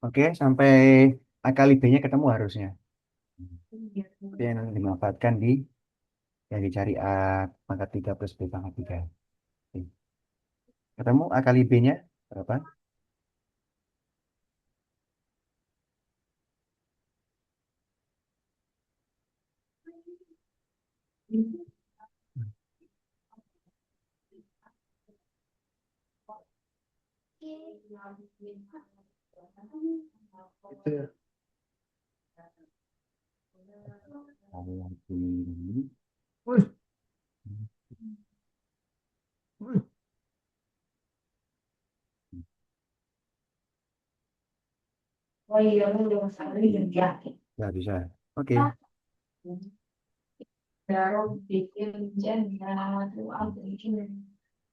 Oke, sampai akali B-nya ketemu harusnya. Itu yang nanti dimanfaatkan di yang dicari A pangkat 3 plus B pangkat 3. Oke. Ketemu akali B-nya berapa? Itu ya. Akali. Wih, wih. Oh iya, lu udah sekali dan yakin. Nggak bisa. Oke. Baru bikin jannah tuh bikin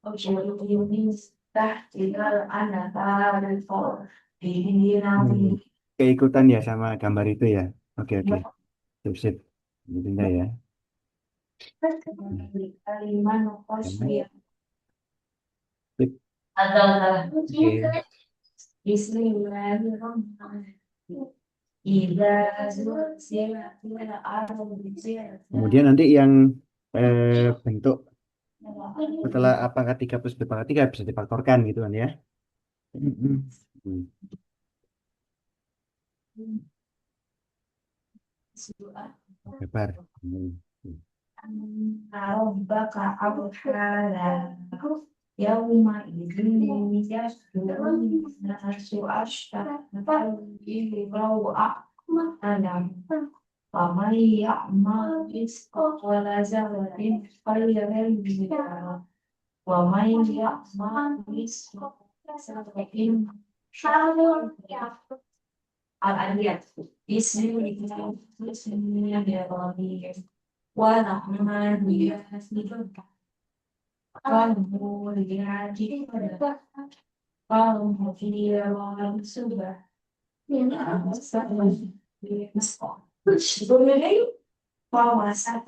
objek tak tinggal anak dan for ini Hmm. nanti Keikutan ya sama gambar itu ya. Oke, oke. Sip, sip. Intinya ya. Hmm. kalimat nopos Oke. ya Sip. ada Oke. Bismillahirrahmanirrahim. Ida zulzilat al-ardu Kemudian zilzalaha. nanti yang bentuk setelah A pangkat 3 plus B pangkat 3 bisa difaktorkan gitu kan ya. Mm-mm. Hmm. Lebar. Hmm. Hmm. Rabbaka abhala yauma idzin yasdurun nasu ashtaqa a'lam faman ya'mal mithqala dzarratin khayran yarah wa man ya'mal mithqala dzarratin syarran yarah. Al-Adiyat. Bismillahirrahmanirrahim. Wa rahman qalu liyati qalu fiya wa subah Sebenarnya wawasan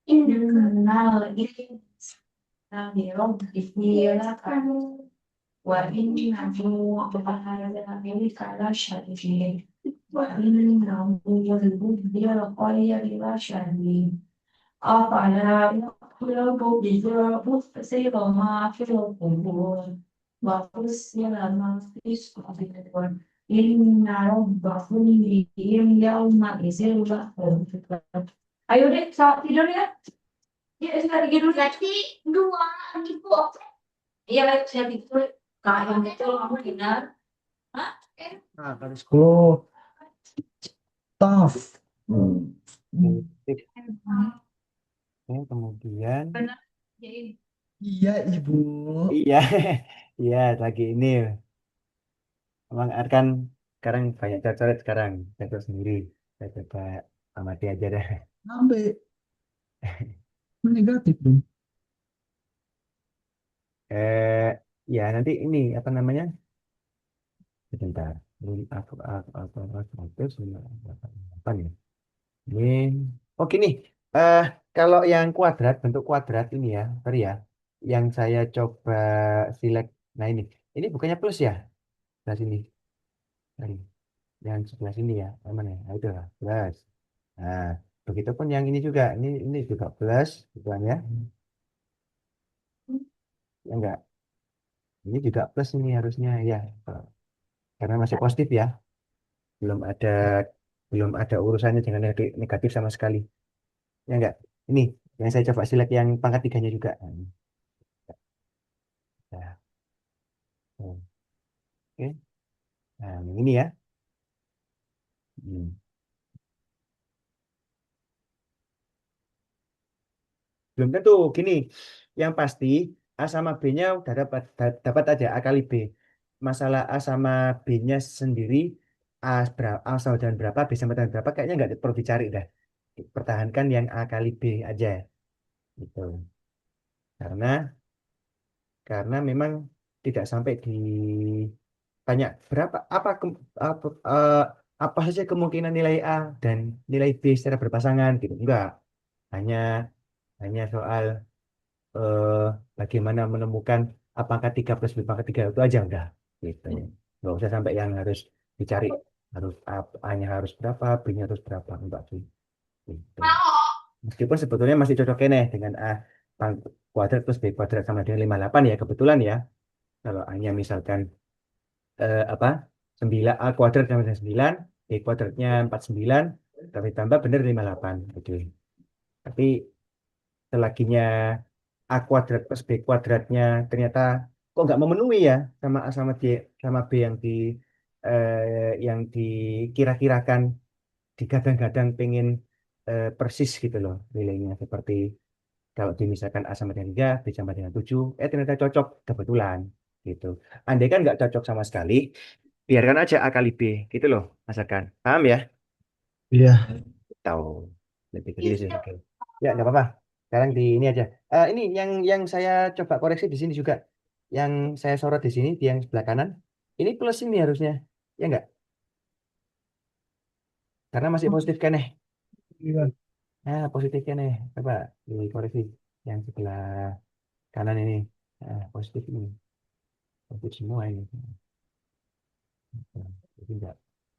innal insana li وإنه على ذلك لشهيد وإنه للخير لشهيد أفلا يقلب بصير ما في القبور وفصل ما في الصدور إن ربهم بهم يومئذ لخبير. Ayo deh, tidur ya. Ya, sudah tidur. Berarti dua ibu. Iya, saya tidur. Kayak itu kamu dengar. Hah? Nah, kali 10 tough. Hmm. Sip. Oke, kemudian Benar. Jadi, iya, Ibu. Iya, iya lagi ini. Emang kan sekarang banyak coret sekarang. Saya coret sendiri. Saya coba amati aja deh. Sampai negatif dong. Eh, ya nanti ini apa namanya? Sebentar. Ini aku 198 ya. Ini, oh gini. Eh, kalau yang kuadrat, bentuk kuadrat ini ya, sorry ya, yang saya coba select. Nah ini bukannya plus ya? Sebelah sini, sorry. Yang sebelah sini ya, yang mana ya? Nah, itu lah, plus. Nah, begitupun yang ini juga, ini juga plus, gitu kan ya? Ya enggak, ini juga plus ini harusnya ya, karena masih positif ya, belum ada belum ada urusannya dengan negatif sama sekali. Ya enggak, ini yang saya coba select yang pangkat tiganya juga. Nah, oke. Nah, yang ini ya. Hmm. Belum tentu gini. Yang pasti A sama B-nya udah dapat aja A kali B. Masalah A sama B-nya sendiri A sama dengan berapa, B sama dengan berapa kayaknya nggak perlu dicari dah. Pertahankan yang A kali B aja gitu. Karena memang tidak sampai di tanya berapa apa saja kemungkinan nilai A dan nilai B secara berpasangan gitu. Enggak. Hanya hanya soal eh, bagaimana menemukan A pangkat 3 plus B pangkat 3 itu aja udah gitu. Nggak usah sampai yang harus dicari harus A-nya harus berapa, B-nya harus berapa, enggak sih. Gitu. Meskipun sebetulnya masih cocok nih dengan kuadrat plus B kuadrat sama dengan 58 ya kebetulan ya. Kalau A-nya misalkan apa 9 A kuadrat sama dengan 9, B kuadratnya 49, tapi tambah benar 58 gitu. Tapi selakinya A kuadrat plus B kuadratnya ternyata kok nggak memenuhi ya sama A sama D sama B yang dikira-kirakan digadang-gadang pengen persis gitu loh nilainya seperti kalau misalkan A sama dengan 3, B sama dengan 7, ternyata cocok kebetulan gitu. Andai kan nggak cocok sama sekali, biarkan aja A kali B gitu loh, asalkan. Paham ya? Iya, Tahu. Lebih ke situ sih. Oke. Ya, nggak apa-apa. Sekarang di ini aja. Ini yang saya coba koreksi di sini juga. Yang saya sorot di sini, di yang sebelah kanan. Ini plus ini harusnya. Ya nggak? Karena masih positif kan nih. iya. Nah, positifnya nih. Coba dikoreksi. Yang sebelah kanan ini. Nah, positif ini. Positif semua ini. Nah, jadi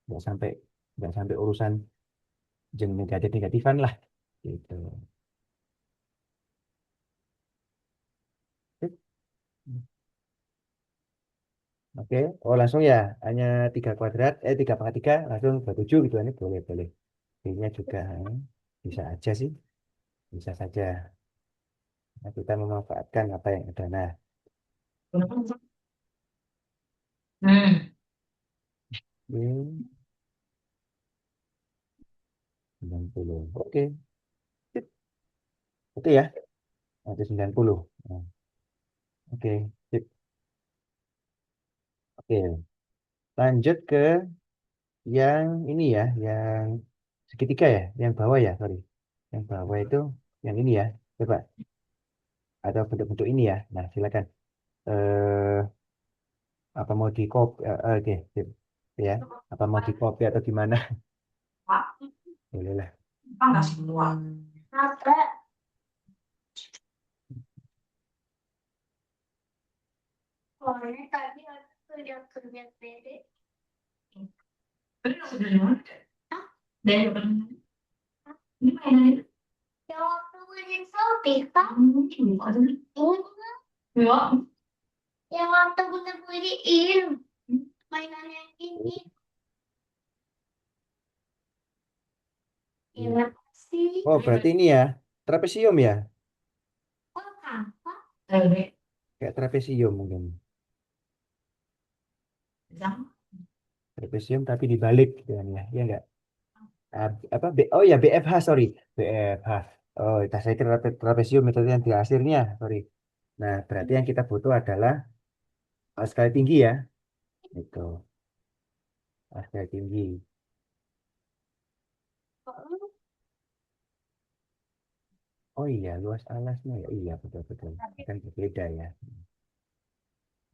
nggak sampai nggak sampai urusan jeng negatif negatifan lah. Gitu. Sip. Oke, oh langsung ya, hanya 3 kuadrat, 3 pangkat 3, langsung 27 gitu, ini boleh, boleh. Ini juga bisa aja sih, bisa saja. Nah, kita memanfaatkan apa yang ada. Nah, Hmm. ini 90. Oke, sip. Itu ya, ada 90. Nah, oke, sip. Oke, lanjut ke yang ini ya, yang segitiga ya, yang bawah ya, sorry. Yang bawah itu, yang ini ya, coba. Ada bentuk-bentuk ini ya. Nah, silakan. Eh, apa mau di copy oke sip. Ya apa mau di copy atau gimana Pak, boleh lah. apa nggak semua? Ada. Soalnya tadi aku udah kerja pede. Tadi aku dari mana? Hah? Dari mana? Ini mainan. Ya waktu main Shopee kan? Ya. Yang waktu bunda beliin mainan yang ini. Terima kasih. Oh berarti ini ya trapesium ya, Oh, apa? Eh, kayak trapesium mungkin Zang. trapesium tapi dibalik gitu kan ya ya enggak. Apa oh ya BFH sorry BFH. Oh saya kira trapesium itu yang di akhirnya sorry. Nah berarti yang kita butuh adalah skala tinggi ya itu skala tinggi. Oh iya luas alasnya ya iya betul betul akan berbeda ya.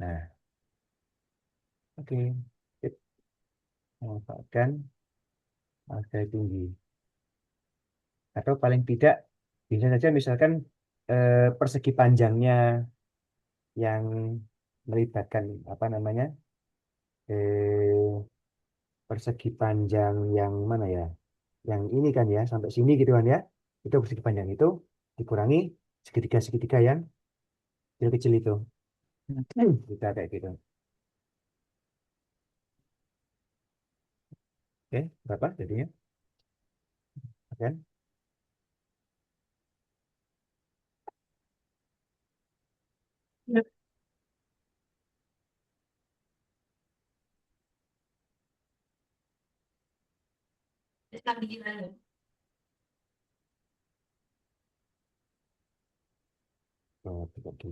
Nah oke. Sip. Memanfaatkan skala tinggi. Atau paling tidak bisa saja misalkan persegi panjangnya yang melibatkan apa namanya eh, persegi panjang yang mana ya yang ini kan ya sampai sini gitu kan ya itu persegi panjang itu dikurangi segitiga-segitiga yang kecil-kecil itu. Kita kayak gitu. Oke berapa jadinya oke. Lagi gimana? Oh, oke.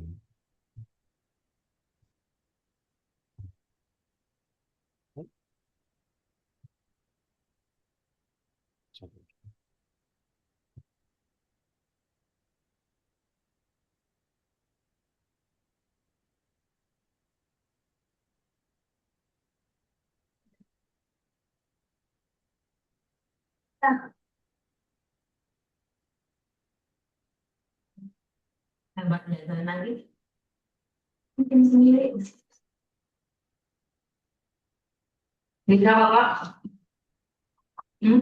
Nah, hebat ya, lagi. Bikin sendiri. Bisa Pak? Hmm?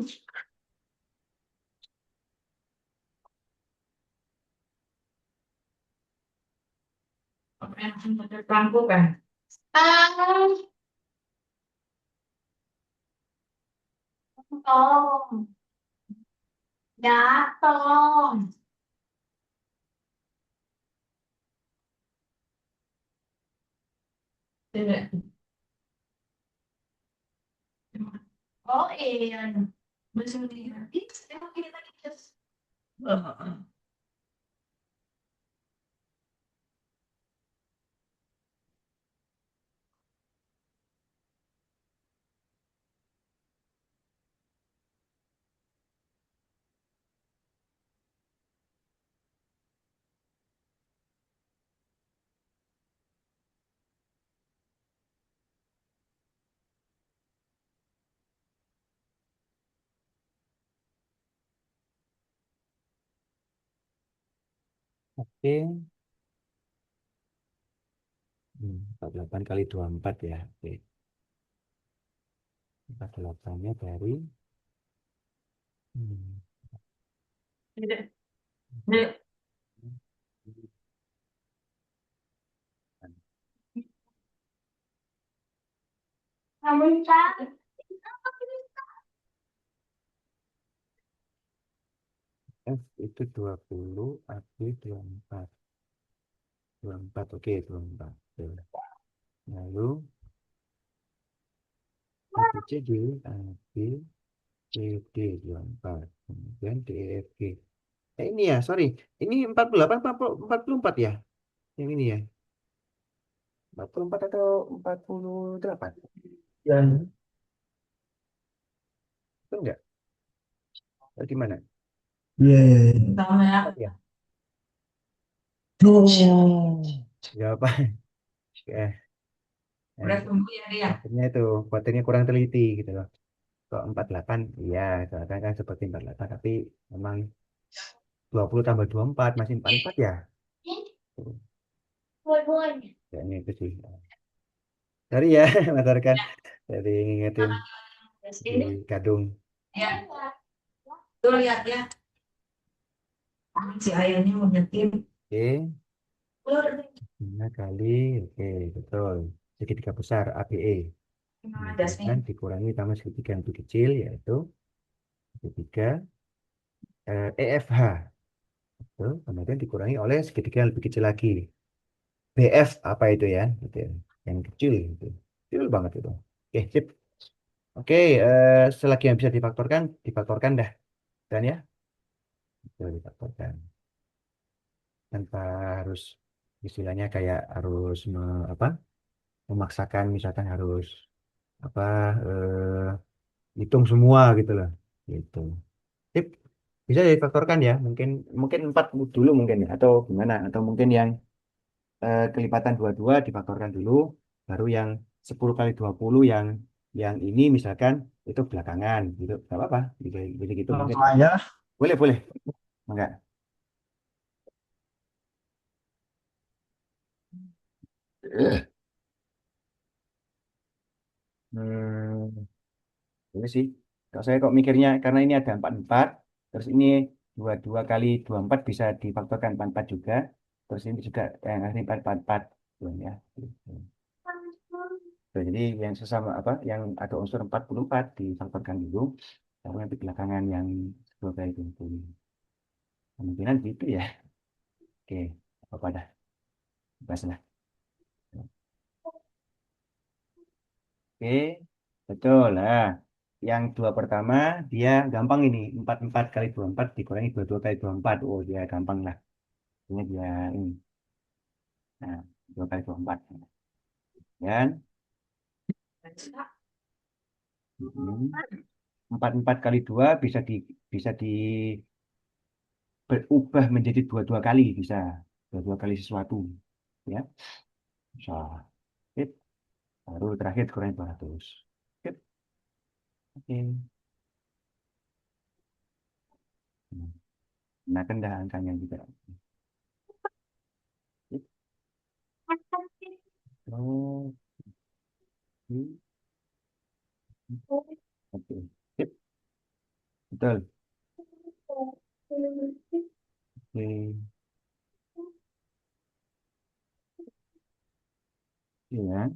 Apa yang lampu kan? Ah, tolong. Ya, tolong. Tidak. Oh iya. Bisa dilihat. Emang ini tadi just. Oke. 48 kali 24 ya. Oke. 48-nya dari hmm, Tidak. Tidak. Kamu cari. F itu 20, AB 24. 24, oke, 24. Oke. Lalu ABCD, AB, CD 24. Kemudian DEFG. Ini ya, sorry. Ini 48, 44 ya? Yang ini ya? 44 atau 48? Ya, Itu enggak? Atau gimana? iya, iya, iya. Tahu ya. 4 ya? Oh. Ya apa? Eh, Udah eh, tunggu ya dia. akhirnya itu kuatirnya kurang teliti gitu loh. Kok 48? Iya, soalnya kan seperti 48, tapi memang 20 tambah 24 masih 44 ya? Dua-duanya. Kayaknya itu sih. Sorry ya, Mas Arkan. Jadi ngingetin di Ini Kadung. ya. Tuh lihat ya. Si ayahnya mau nyetir. Oke, 5 kali, oke, betul. Segitiga besar, ABE. Gimana Kemudian dasnya? dikurangi tambah segitiga yang lebih kecil, yaitu segitiga EFH. Betul. Kemudian dikurangi oleh segitiga yang lebih kecil lagi. BF apa itu ya? Gitu ya. Yang kecil, gitu. Kecil banget itu. Oke, sip. Oke, selagi yang bisa difaktorkan, difaktorkan dah. Dan ya, bisa difaktorkan. Tanpa harus istilahnya kayak harus apa memaksakan misalkan harus apa hitung semua gitu loh gitu. Sip. Bisa difaktorkan ya mungkin mungkin 4 dulu mungkin ya atau gimana atau mungkin yang kelipatan 22 difaktorkan dulu baru yang 10 kali 20 yang ini misalkan itu belakangan gitu nggak apa-apa gitu, gitu mungkin Langsung aja. boleh boleh enggak. Hmm, ini sih. Kalau saya kok mikirnya karena ini ada 44, terus ini 22 kali 24 bisa difaktorkan 44 juga. Terus ini juga yang ini 44 belum ya. Gitu. Tuh, jadi yang sesama apa yang ada unsur 44 difaktorkan dulu, lalu nanti belakangan yang dua kali 20. Kemungkinan gitu ya. Oke, apa dah? Bahas lah. Oke, betul lah. Yang dua pertama dia gampang ini 44 kali 24 dikurangi 22 kali 24. Oh dia gampang lah. Ini dia ini. Nah, 2 kali 24. Dan 44 kali 2 bisa berubah menjadi dua-dua kali bisa. Dua-dua kali sesuatu. Ya, bisa. Sip. Baru terakhir dikurangi 200. Sip. Oke. Nah, kan dah angkanya juga. Sip. Oh, oke. Sip, betul. Oke. Iya,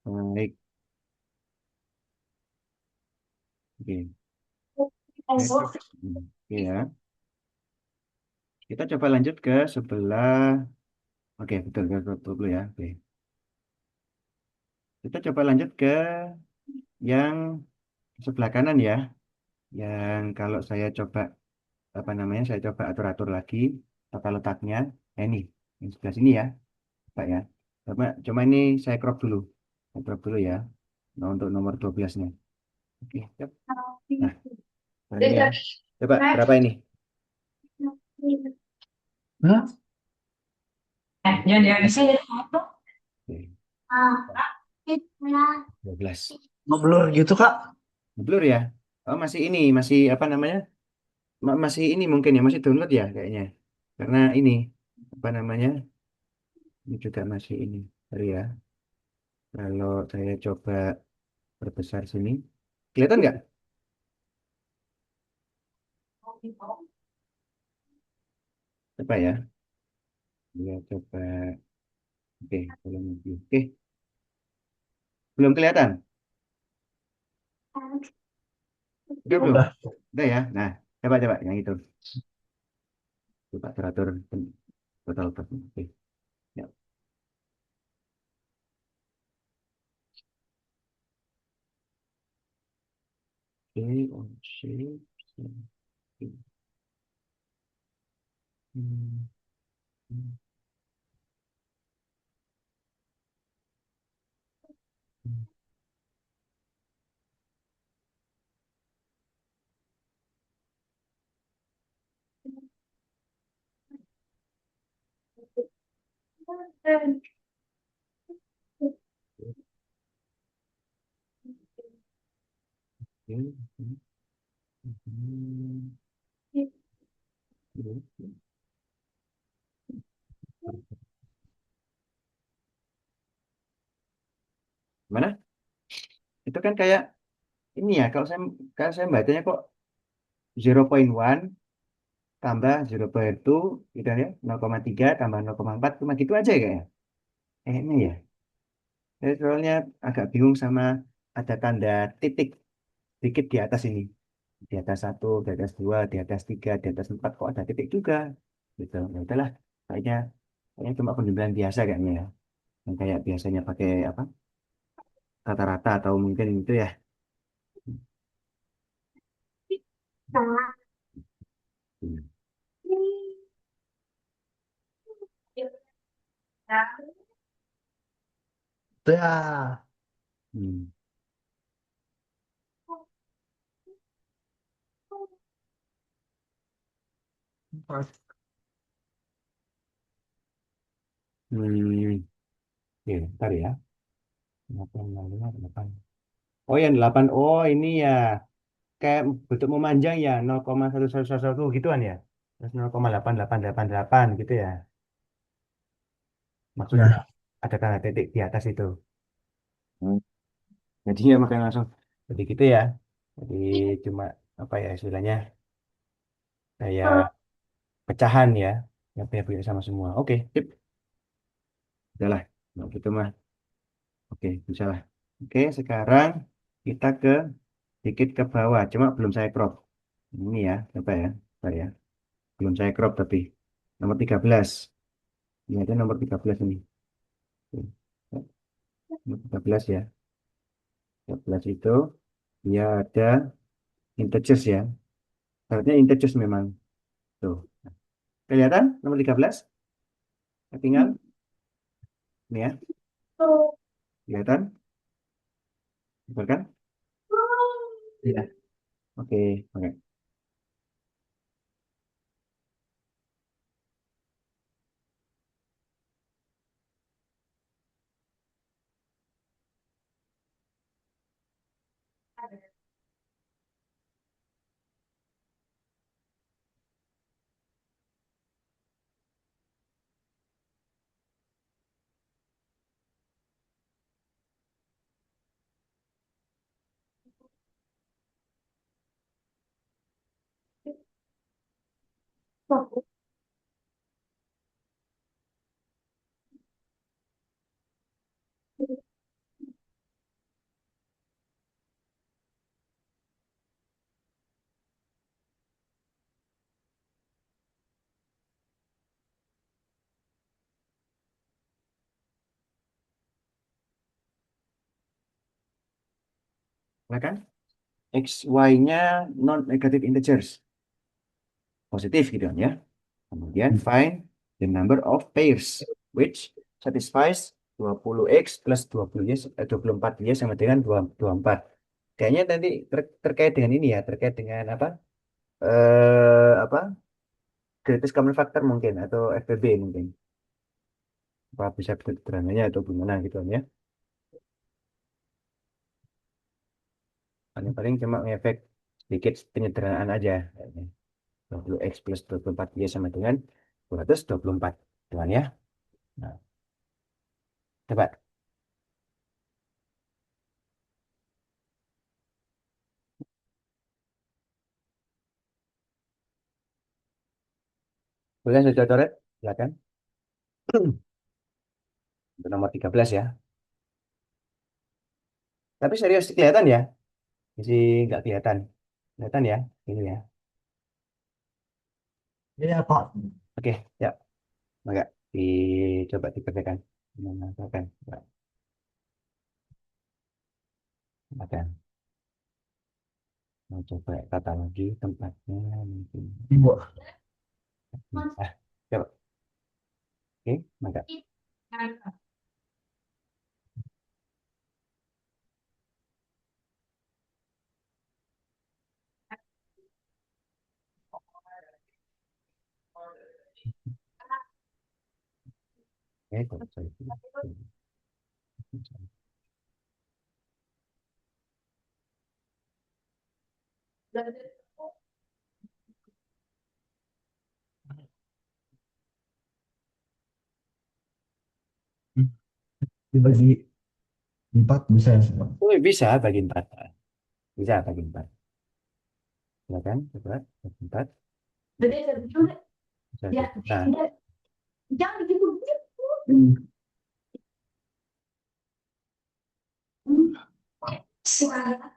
baik. Oke. Saya coba. Oke ya. Kita coba lanjut ke sebelah. Oke, betul, betul, betul dulu ya. Oke. Kita coba lanjut ke yang sebelah kanan ya. Yang kalau saya coba apa namanya? Saya coba atur-atur lagi tata letaknya. Ini yang sebelah sini ya, Pak ya. Cuma ini saya crop dulu. Saya crop dulu ya. Nah, untuk nomor 12-nya. Oke, siap. Nah, nah ini ya. Coba berapa ini? Hah? Jangan jangan bisa ya. Oke, Ah, itu 12. Ngeblur gitu, Kak? Blur ya? Oh, masih ini, masih apa namanya? Masih ini mungkin ya, masih download ya kayaknya. Karena ini, apa namanya? Ini juga masih ini. Sorry ya. Kalau saya coba perbesar sini. Kelihatan nggak? Coba ya. Ya, coba. Oke, belum lagi. Oke, belum kelihatan. Udah belum? Udah. Udah ya. Nah, coba yang itu. Coba teratur total. Oke. Ya. Oke, oh, shape. Hmm, hmm, hmm. Oke, hmm, hmm, hmm. Mana? Itu kan kayak ini ya, kalau saya bacanya kok 0,1 tambah 0,2 gitu ya, 0,3 tambah 0,4 cuma gitu aja ya kayaknya. Kayaknya ya. Saya soalnya agak bingung sama ada tanda titik sedikit di atas ini. Di atas satu, di atas dua, di atas tiga, di atas empat kok ada titik juga. Gitu. Ya udahlah, kayaknya kayaknya cuma penjumlahan biasa kayaknya ya. Yang kayak biasanya pakai apa? Rata-rata atau mungkin itu ya. Hmm. Itu ya. Hmm. Hmm. Oke, ntar ya. 8, 8. Oh yang 8. Oh ini ya. Kayak bentuk memanjang ya. 0,1111 gituan ya. Terus 0,8888 gitu ya. Maksudnya Ya. ada tanda titik di atas itu. Hmm. Jadi ya makanya langsung. Jadi gitu ya. Jadi cuma apa ya istilahnya. Kayak pecahan ya. Yang punya sama semua. Oke, sip. Udahlah. Nah, gitu mah. Oke, bisa lah. Oke, sekarang kita ke dikit ke bawah. Cuma belum saya crop. Ini ya, coba ya. Coba ya. Belum saya crop tapi. Nomor 13. Ini ada nomor 13 ini. Oke. Nomor 13 ya. 13 itu dia ada integers ya. Syaratnya integers memang. Tuh. Kelihatan nomor 13? Tinggal ini ya. Kelihatan? Betul kan? Iya. Oke, oke. Nah kan? X, Y-nya non-negative integers. Positif gitu kan ya. Kemudian find the number of pairs which satisfies 20x plus 20y, 24y sama dengan 24. Kayaknya nanti terkait dengan ini ya, terkait dengan apa? Apa? Greatest common factor mungkin atau FPB mungkin. Apa bisa sederhananya atau gimana gitu kan ya. Paling-paling cuma ngefek sedikit penyederhanaan aja. Kayaknya. 20x plus 24y sama dengan 224. Tuan ya. Nah, coba. Boleh saya coret? Silakan. Untuk nomor 13 ya. Tapi serius kelihatan ya? Masih nggak kelihatan. Kelihatan ya? Ini ya. Iya, Pak. Oke, ya. Enggak. Dicoba dikerjakan. Menambahkan. Makan. Mau coba kata lagi tempatnya mungkin. Ibu. Ah, coba. Oke, maka. Oke, kalau saya itu. Dibagi 4 bisa ya, Pak? Oh, bisa bagi 4. Bisa bagi 4. Silakan, coba bagi 4. Ya, Nah, jangan gitu. Hmm. Suara.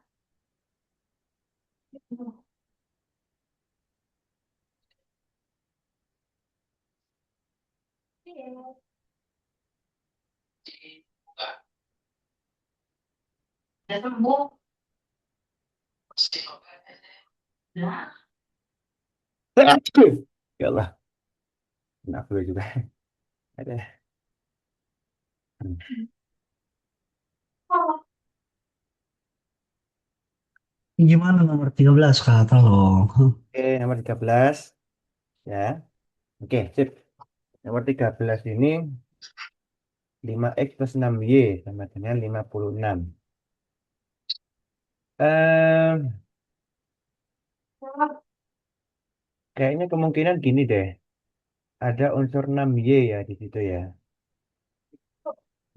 Ya, sembuh. Nah. ya Allah, kena flu juga. Ada. Ini gimana nomor 13, Kak? Tolong. Oke, nomor 13 ya. Oke, sip. Nomor 13 ini 5x plus 6y sama dengan 56. Eh, kayaknya kemungkinan gini deh. Ada unsur 6y ya di situ ya.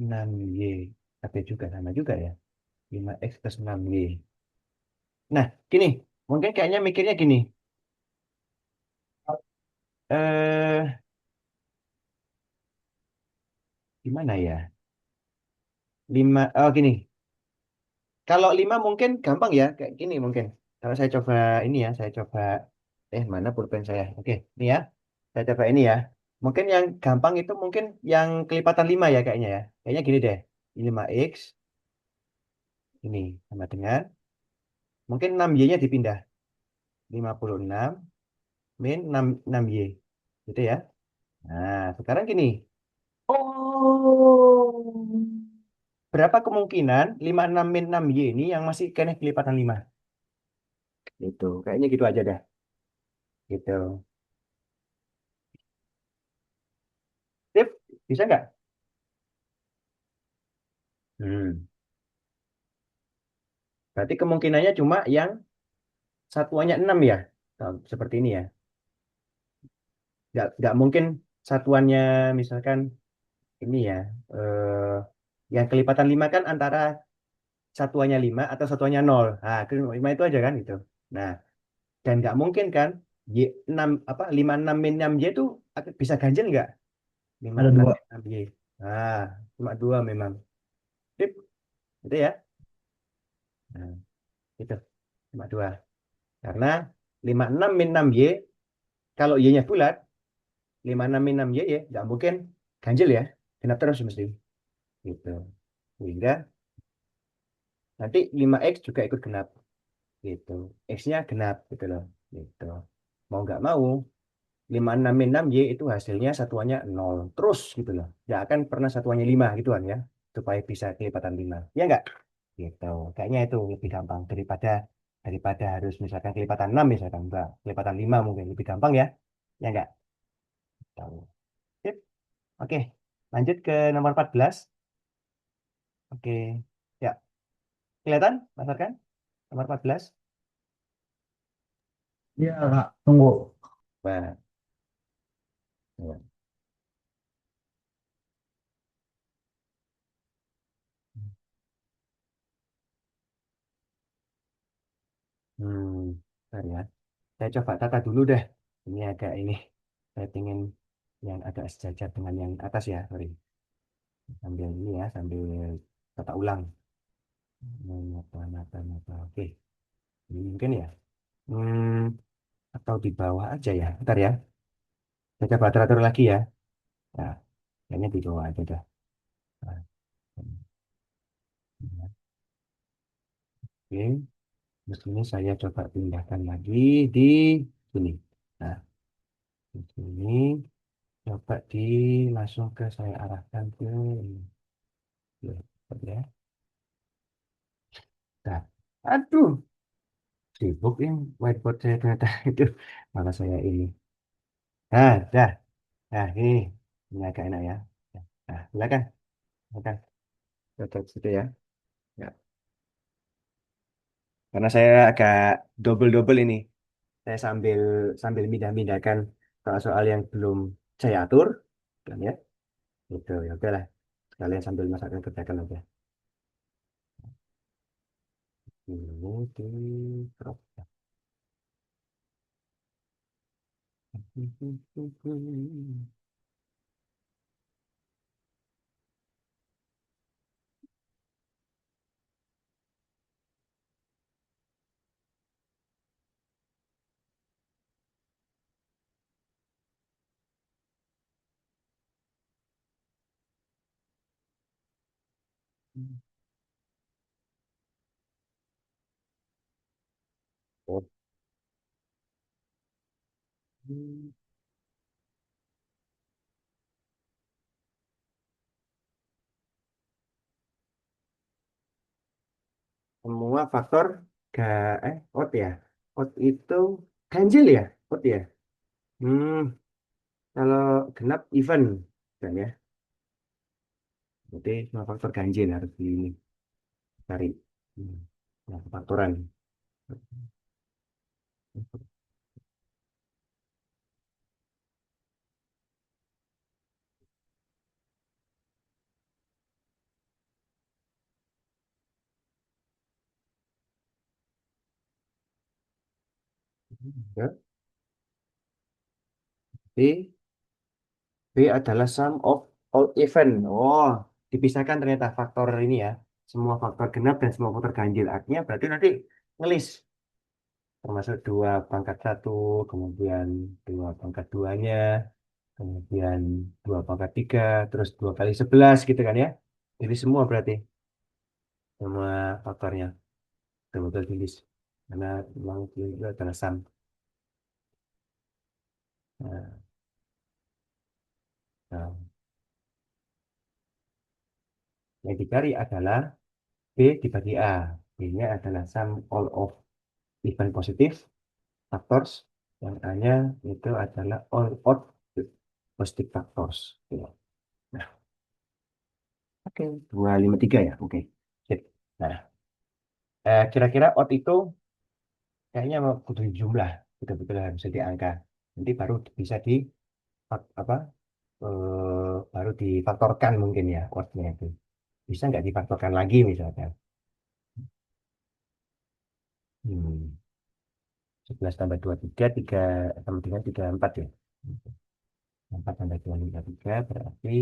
6y. Tapi juga sama juga ya. 5x plus 6y. Nah, gini. Mungkin kayaknya mikirnya gini. Eh, gimana ya? 5, oh gini. Kalau 5 mungkin gampang ya. Kayak gini mungkin. Kalau saya coba ini ya. Saya coba. Mana pulpen saya? Oke, ini ya. Saya coba ini ya. Mungkin yang gampang itu mungkin yang kelipatan 5 ya kayaknya ya. Kayaknya gini deh. Ini 5x. Ini sama dengan. Mungkin 6y-nya dipindah. 56 min 6y. Gitu ya. Nah, sekarang gini. Oh. Berapa kemungkinan 56 min 6y ini yang masih kena kelipatan 5? Gitu. Kayaknya gitu aja dah. Gitu. Sip, bisa nggak? Hmm. Berarti kemungkinannya cuma yang satuannya 6 ya. Nah, seperti ini ya. Nggak mungkin satuannya misalkan ini ya. Eh, yang kelipatan 5 kan antara satuannya 5 atau satuannya 0. Nah, 5 itu aja kan gitu. Nah, dan nggak mungkin kan Y 6 apa 56 min 6 Y itu bisa ganjil nggak? lima Ada enam dua. min 6 Y. Nah, cuma dua memang. Sip, itu ya. Nah, itu cuma dua. Karena 56 min 6 Y, kalau Y-nya bulat, 56 min 6 Y ya, nggak mungkin ganjil ya. Genap terus mesti. Gitu. Sehingga nanti 5X juga ikut genap. Gitu. X-nya genap gitu loh. Gitu. Mau nggak mau, 56 min 6Y itu hasilnya satuannya nol. Terus gitu loh. Nggak akan pernah satuannya 5 gitu kan ya. Supaya bisa kelipatan 5. Ya nggak? Gitu. Kayaknya itu lebih gampang daripada daripada harus misalkan kelipatan 6 misalkan. Enggak. Kelipatan 5 mungkin lebih gampang ya. Ya nggak? Tahu. Sip. Oke. Lanjut ke nomor 14. Oke. Ya. Kelihatan, Mas Arkan? Nomor 14. Iya, Kak. Tunggu. Nah, ya. Bentar ya. Saya coba tata dulu deh. Ini agak ini. Saya ingin yang agak sejajar dengan yang atas ya. Sorry. Sambil ini ya. Sambil tata ulang. Nata, nata, nata. Oke. Ini mungkin ya. Atau di bawah aja ya. Bentar ya. Saya coba teratur lagi ya. Nah, kayaknya di bawah aja dah. Nah, oke. Terus ini saya coba pindahkan lagi di sini. Nah, di sini. Coba di langsung ke saya arahkan ke ini. Ya, seperti ya. Nah, aduh, sibuk yang whiteboard saya ternyata itu. Maka saya ini. Nah, dah. Nah, ini agak enak ya. Nah, silakan. Silakan. Cocok situ ya. Ya. Karena saya agak double-double ini. Saya sambil sambil mindah-mindahkan soal-soal yang belum saya atur. Kan ya. Gitu, ya oke lah. Sekalian sambil masakan kerjakan aja. Ini di crop. Semua faktor ga out ya. Out itu ganjil ya? Out ya. Hmm, kalau genap even kan ya. Berarti semua faktor ganjil harus dicari. Hmm. Nah, faktoran. Ya. B, B adalah sum of all event. Oh, dipisahkan ternyata faktor ini ya. Semua faktor genap dan semua faktor ganjil. Artinya berarti nanti ngelis termasuk 2/1, kemudian 2/2-nya, kemudian 2/3, terus 2 kali 11 gitu kan ya. Jadi semua berarti semua faktornya betul-betul tulis karena memang itu adalah sum. Nah, nah, yang dicari adalah B dibagi A. B-nya adalah sum all of even positive factors. Yang A-nya itu adalah all odd positive factors. Gitu. Nah, oke, 253 ya. Oke. Sip. Nah, kira-kira odd itu kayaknya mau kudu jumlah, betul-betul harus jadi angka. Nanti baru bisa di apa? Baru difaktorkan mungkin ya oddnya itu. Bisa nggak difaktorkan lagi misalkan? Hmm. 11 tambah 23, 3 tambah dengan 34 ya. 4 tambah 2, 3 berarti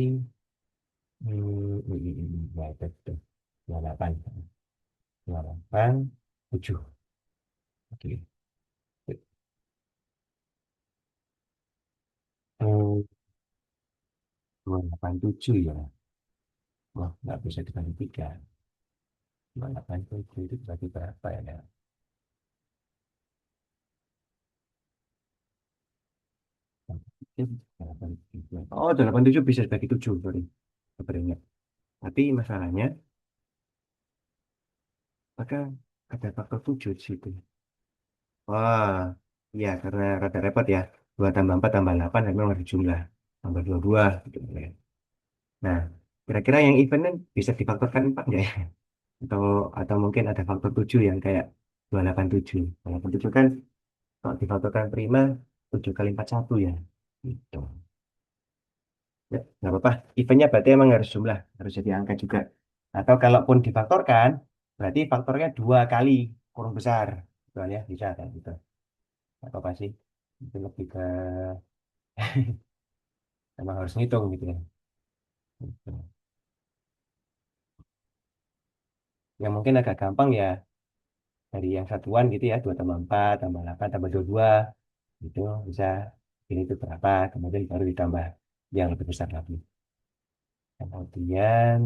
ya itu 28. 28, 7. Oke. Hmm, 287 ya. Wah, nggak bisa dibagi 3. 287 itu dibagi berapa ya? Oh, 87 bisa dibagi 7, sorry. Baru ingat. Tapi masalahnya, maka ada faktor 7 di situ. Wah, iya karena rada repot ya. 2 tambah 4 tambah 8 memang ada jumlah. Tambah 22 gitu ya. Nah, kira-kira yang event kan bisa difaktorkan 4 nggak ya? Atau atau mungkin ada faktor 7 yang kayak 287. 287 kan kalau difaktorkan prima 7 kali 4 1 ya. Gitu. Ya, nggak apa-apa. Eventnya berarti emang harus jumlah, harus jadi angka juga. Atau kalaupun difaktorkan, berarti faktornya 2 kali kurung besar. Soalnya bisa kan gitu. Nggak apa-apa sih. Itu lebih ke emang harus ngitung gitu ya. Gitu. Yang mungkin agak gampang ya dari yang satuan gitu ya, 2 tambah 4 tambah 8 tambah 22 itu bisa ini itu berapa, kemudian baru ditambah yang lebih besar lagi. Kemudian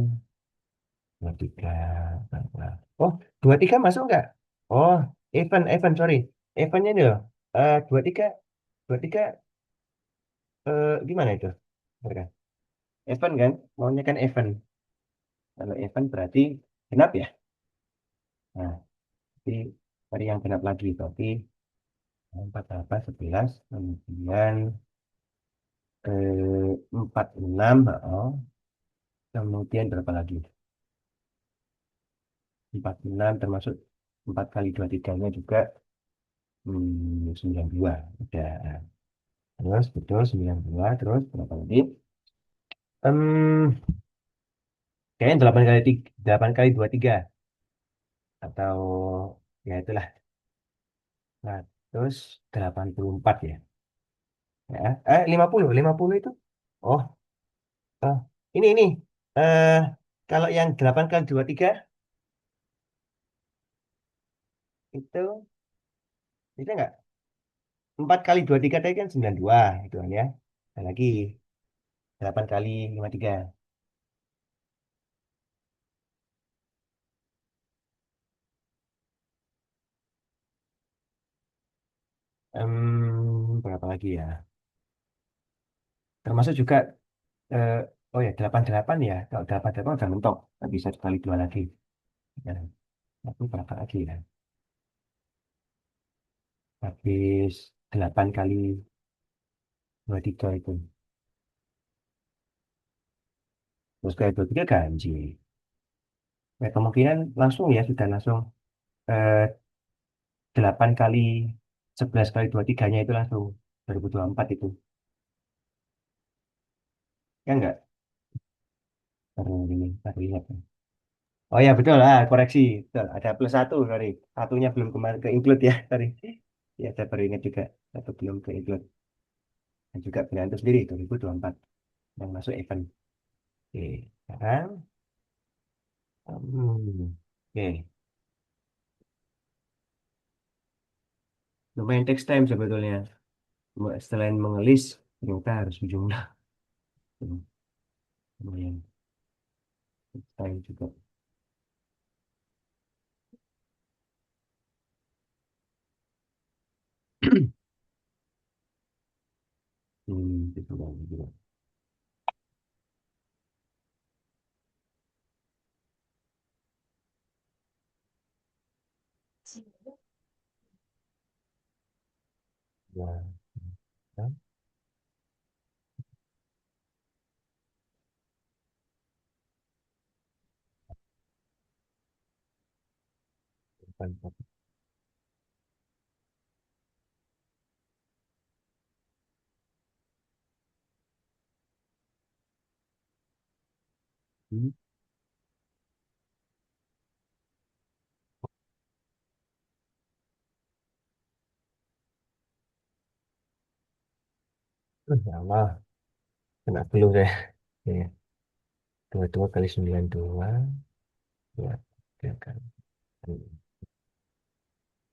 23 tambah. Oh, 23 masuk nggak? Oh, sorry. Eventnya ini loh. 23, 23 gimana itu? Mereka. Event kan? Maunya kan event. Kalau event berarti genap ya? Nah, jadi dari yang genap lagi. Berarti 4 apa? 11. Kemudian 46. Oh. Kemudian berapa lagi? 46 termasuk 4 kali 23-nya juga 92. Udah. Terus betul 92. Terus berapa lagi? Em, Kayaknya 8 kali 3, 8 kali 23 atau ya itulah 184 ya. Ya, 50 itu. Oh, oh. Ini. Eh Kalau yang 8 kali 23 itu bisa nggak? 4 kali 23 tadi kan 92 itu kan ya. Ada lagi 8 kali 53. Berapa lagi ya? Termasuk juga eh, oh ya 88 ya. Kalau 88 udah mentok, nggak bisa dikali dua lagi. Ya, tapi berapa lagi ya? Habis 8 kali 23 itu. Terus kayak 23 ganji. Ya, kemungkinan langsung ya, sudah langsung eh, 8 kali 11 kali 23-nya itu langsung 2024 itu. Ya enggak? Baru ingat. Oh ya betul lah, koreksi. Betul, ada plus satu, sorry. Satunya belum kemarin ke include ya, sorry. Ya, saya baru ingat juga. Satu belum ke include. Dan juga pilihan itu sendiri, 2024 yang masuk event. Oke, sekarang. Oke, lumayan text time sebetulnya. Selain mengelis, ternyata harus berjumlah. Lumayan text time juga. Itu juga. Ya, kan? Hmm. Ya Allah, kena clue saya. Oke, 22 kali 92. Ya, tiga kali.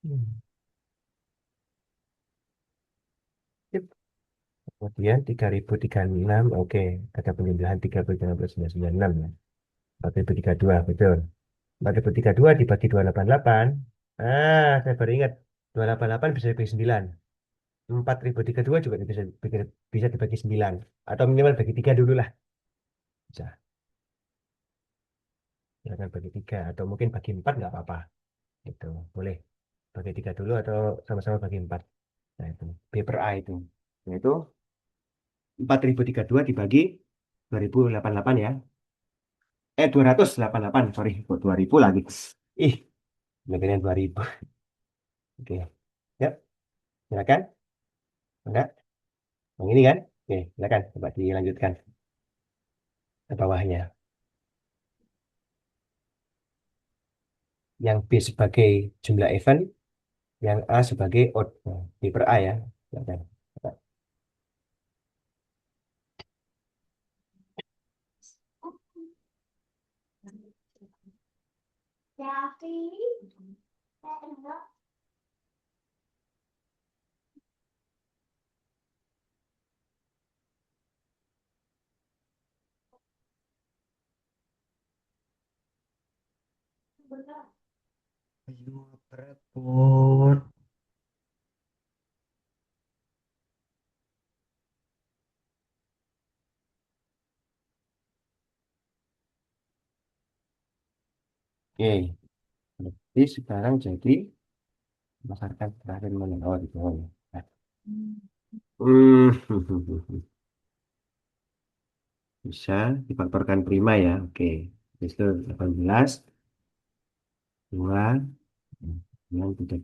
Hmm. Sip. Kemudian 3036, oke. Ada penjumlahan 30.996 ya. 4032, betul. 4032 dibagi 288. Ah, saya baru ingat. 288 bisa dibagi 9. 4032 juga bisa dibagi 9. Atau minimal bagi 3 dulu lah. Bisa. Silakan bagi 3. Atau mungkin bagi 4 nggak apa-apa. Itu boleh. Bagi 3 dulu atau sama-sama bagi 4. Nah, itu. B per A itu. Yaitu 4032 dibagi 2088 ya. 288, sorry. Kok 2000 lagi. Ih, negerinya 2000. Oke. Ya, silakan. Enggak? Yang ini kan? Oke, silakan. Coba dilanjutkan ke bawahnya. Yang B sebagai jumlah event, yang A sebagai odd. Nah, B per A ya. Silakan. Coba. Jadi, Ayo, repot. Oke. Jadi sekarang jadi masyarakat terakhir mana? Oh, di bawah ya. Nah. Hmm. Bisa difaktorkan prima ya. Oke. Habis itu 18, 2, 9, 3,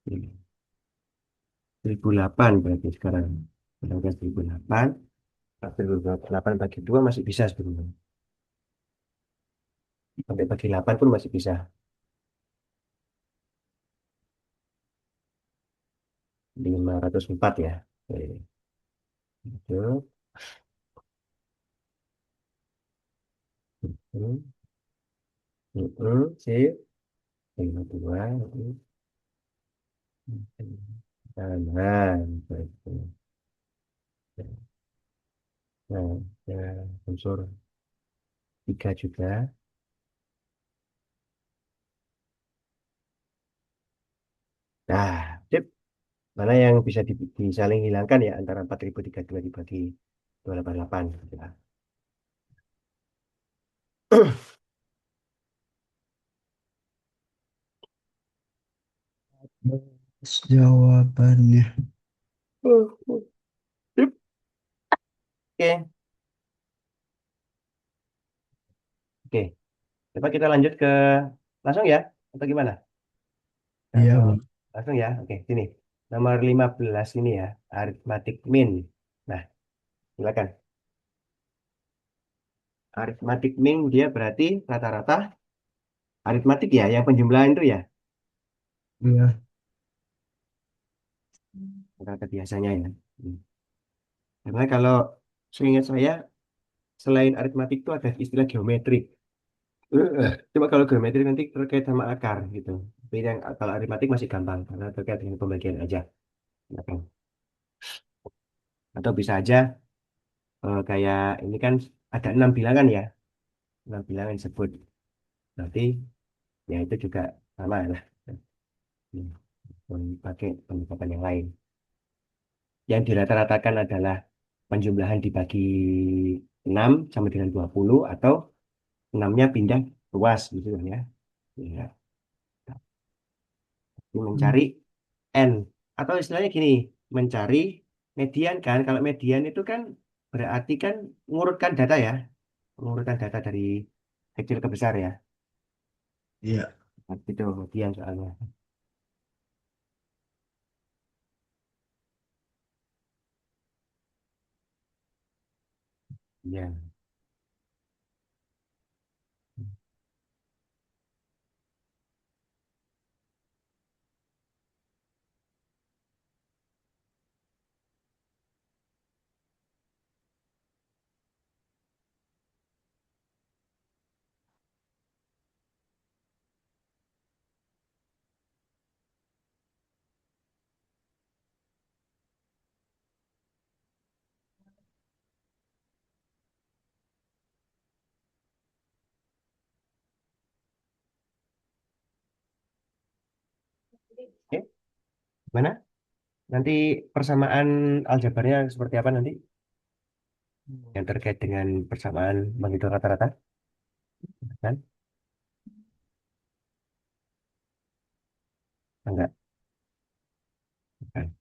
3. 1008 berarti sekarang. Sedangkan 1008. 1008 bagi 2 masih bisa sebenarnya. Sampai bagi 8 pun masih bisa. 504 ya. Oke. Itu. Sip. 52. Kanan. Nah, ya, unsur 3 juga. Nah, sip. Mana yang bisa disaling hilangkan ya antara 4032 dibagi 288. Ya. Bagus jawabannya. Sip. Oke, oke. Coba kita lanjut ke langsung ya, atau gimana? Iya, Atau Bang. langsung ya? Oke, sini. Nomor 15 ini ya, arithmetic mean. Nah, silakan. Arithmetic mean dia berarti rata-rata aritmatik ya, yang penjumlahan itu ya. Iya. Rata biasanya ya. Hmm. Karena kalau seingat saya, selain aritmatik itu ada istilah geometrik. Cuma kalau geometri nanti terkait sama akar gitu. Tapi yang kalau aritmatik masih gampang karena terkait dengan pembagian aja. Ya kan? Atau bisa aja kayak ini kan ada 6 bilangan ya, 6 bilangan disebut. Berarti ya itu juga sama lah. Hmm, pakai pendekatan yang lain. Yang dirata-ratakan adalah penjumlahan dibagi 6 sama dengan 20 atau 6-nya pindah luas gitu kan ya. Ya, ini Hmm. mencari N atau istilahnya gini, mencari median kan. Kalau median itu kan berarti kan mengurutkan data ya, mengurutkan data dari kecil ke besar ya. Iya. Nah, itu median soalnya. Ya. Oke, mana? Nanti persamaan aljabarnya seperti apa nanti? Yang terkait dengan persamaan menghitung rata-rata, kan? Enggak, kan?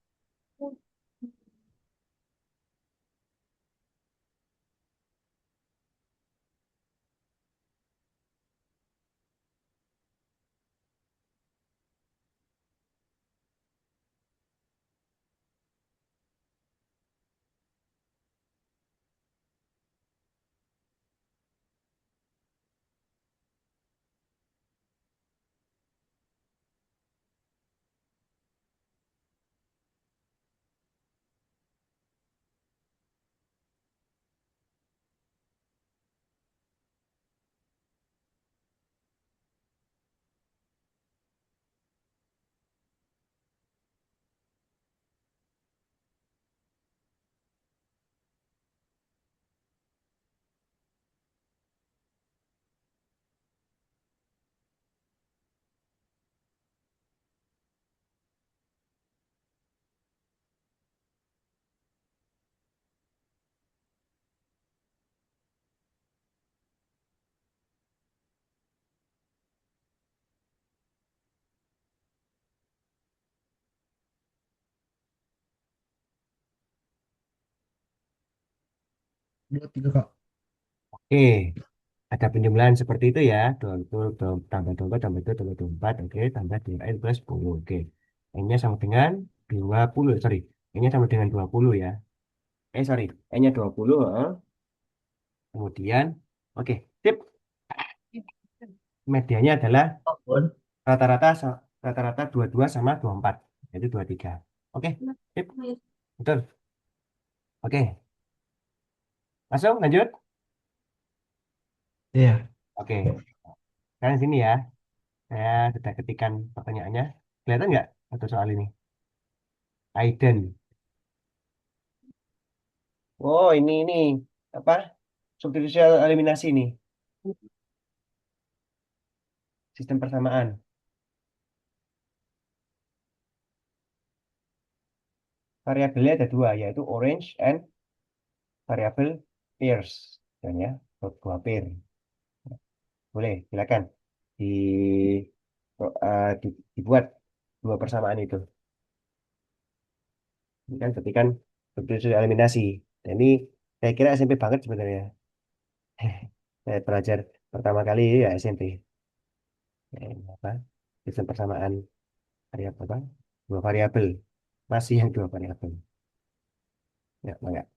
Dua, tiga, Kak. Oke, ada penjumlahan seperti itu ya. 20, tambah 24, tambah 2, tambah 24. Oke, tambah dengan N plus 10. Oke. N-nya sama dengan 20. Sorry. N-nya sama dengan 20 ya. Sorry. N-nya 20. Kemudian, oke. Tip. Medianya adalah Apapun. rata-rata rata-rata 22 sama 24. Yaitu 23. Oke. Tip. Betul. Oke. Langsung lanjut. Iya. Oke. Sekarang sini ya. Saya sudah ketikkan pertanyaannya. Kelihatan nggak satu soal ini? Aiden. Oh, ini apa? Substitusi eliminasi nih. Sistem persamaan. Variabelnya ada dua, yaitu orange and variabel pairs. Dan ya, dua pair. Boleh, silakan di, dibuat dua persamaan itu. Ini kan ketikan substitusi eliminasi. Dan ini saya kira SMP banget sebenarnya. Saya belajar pertama kali ya SMP. Apa? Sistem persamaan variabel apa? Dua variabel. Masih yang dua variabel. Ya, enggak.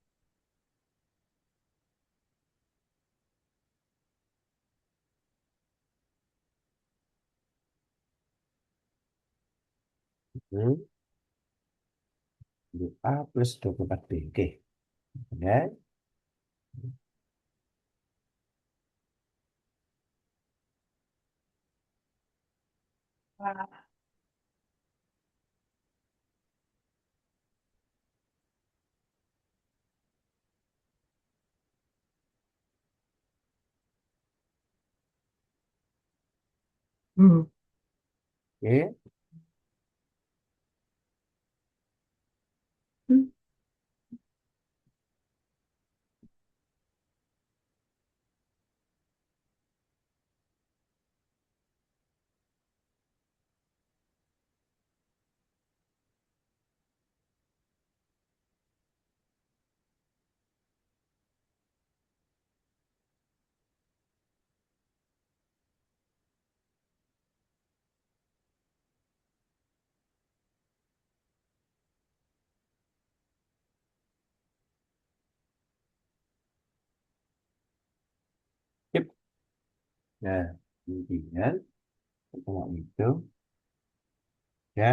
Hmm. A plus 24B. Oke. Ya. Hmm. Oke. Sip. Nah, kemudian setelah itu ya,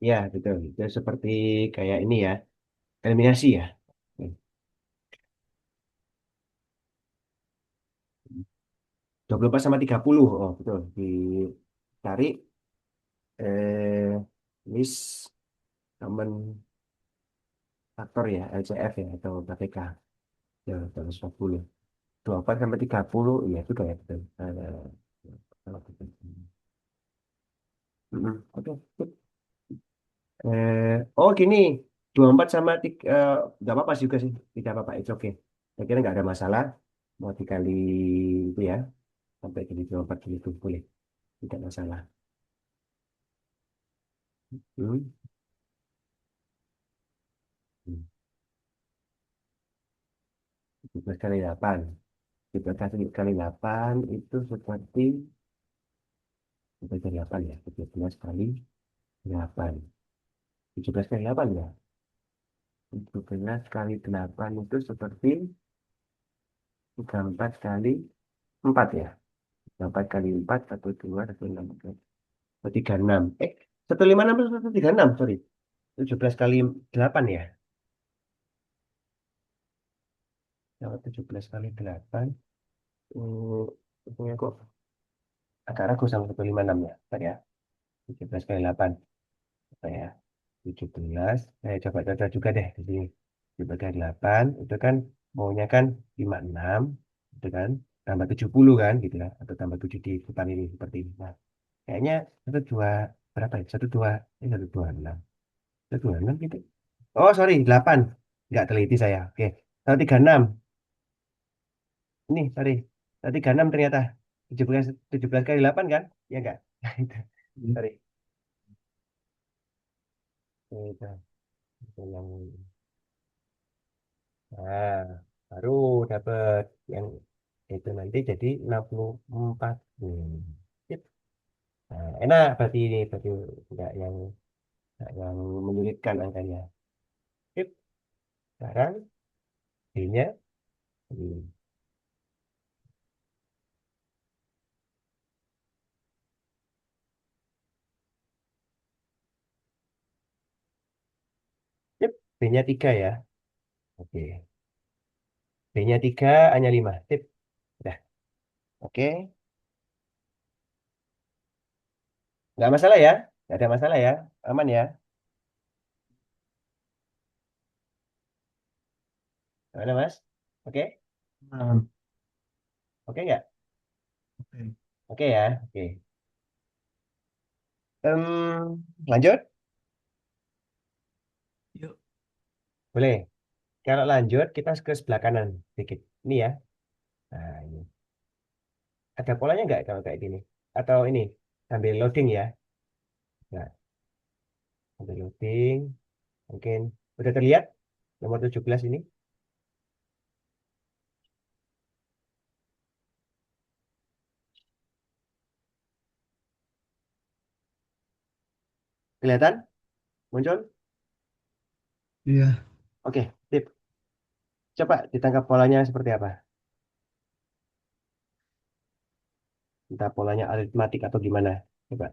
ya betul. Itu seperti kayak ini ya, eliminasi ya. Oke. 24 sama 30. Oh, betul. Dicari list common faktor ya, LCF ya atau KTK. Ya, 140. 24 sampai 30, ya itu kayak betul. Kalau gitu. Mm-mm. Oke. Oh gini, 24 sama 3, nggak apa-apa juga sih, tidak apa-apa, itu oke. Saya kira nggak ada masalah, mau dikali itu ya, sampai jadi 24 gitu, boleh, tidak masalah. Hmm. Hmm. 17 kali 8. 17 kali 8 itu seperti, kita kali 8 ya, 17 kali 8. 17 kali 8 ya. 17 kali 8 itu seperti 34 kali 4 ya. 4 kali 4, 1, 2, 1, 6, 36. 156 atau 136, sorry. 17 kali 8 ya. Kalau 17 kali 8, ini kok agak ragu sama 156 ya. Bentar ya. 17 kali 8. Apa ya? 17. Coba coba juga deh di sini. 17 kali 8, itu kan maunya kan 56, itu kan. Tambah 70 kan, gitu ya. Atau tambah 7 di depan ini, seperti ini. Nah, kayaknya 12, berapa ya? 12, ini 126. 126 gitu. Oh, sorry, 8. Nggak teliti saya. Oke. 136. Ini, sorry. 136 ternyata. 17 kali 8 kan? Ya enggak? Sorry. Itu, itu yang... Nah, baru dapat yang itu nanti jadi 64. Sip. Nah, enak berarti ini. Berarti enggak yang menyulitkan angkanya. Sip. Sekarang B-nya. Sip. B-nya 3 ya. Oke. B-nya 3, A-nya 5. Sip. Udah. Oke. Nggak masalah ya? Nggak ada masalah ya? Aman ya? Gimana Mas? Oke? Nah, Oke nggak? oke. Oke ya? Oke. Lanjut? Yuk. Boleh. Kalau lanjut, kita ke sebelah kanan sedikit. Ini ya. Nah, ini. Ada polanya nggak kalau kayak gini? Atau ini, sambil loading ya? Nah, sambil loading. Mungkin udah terlihat nomor 17 ini. Kelihatan? Muncul? Iya. Oke, tip. Coba ditangkap polanya seperti apa? Entah polanya aritmatik atau gimana. Coba.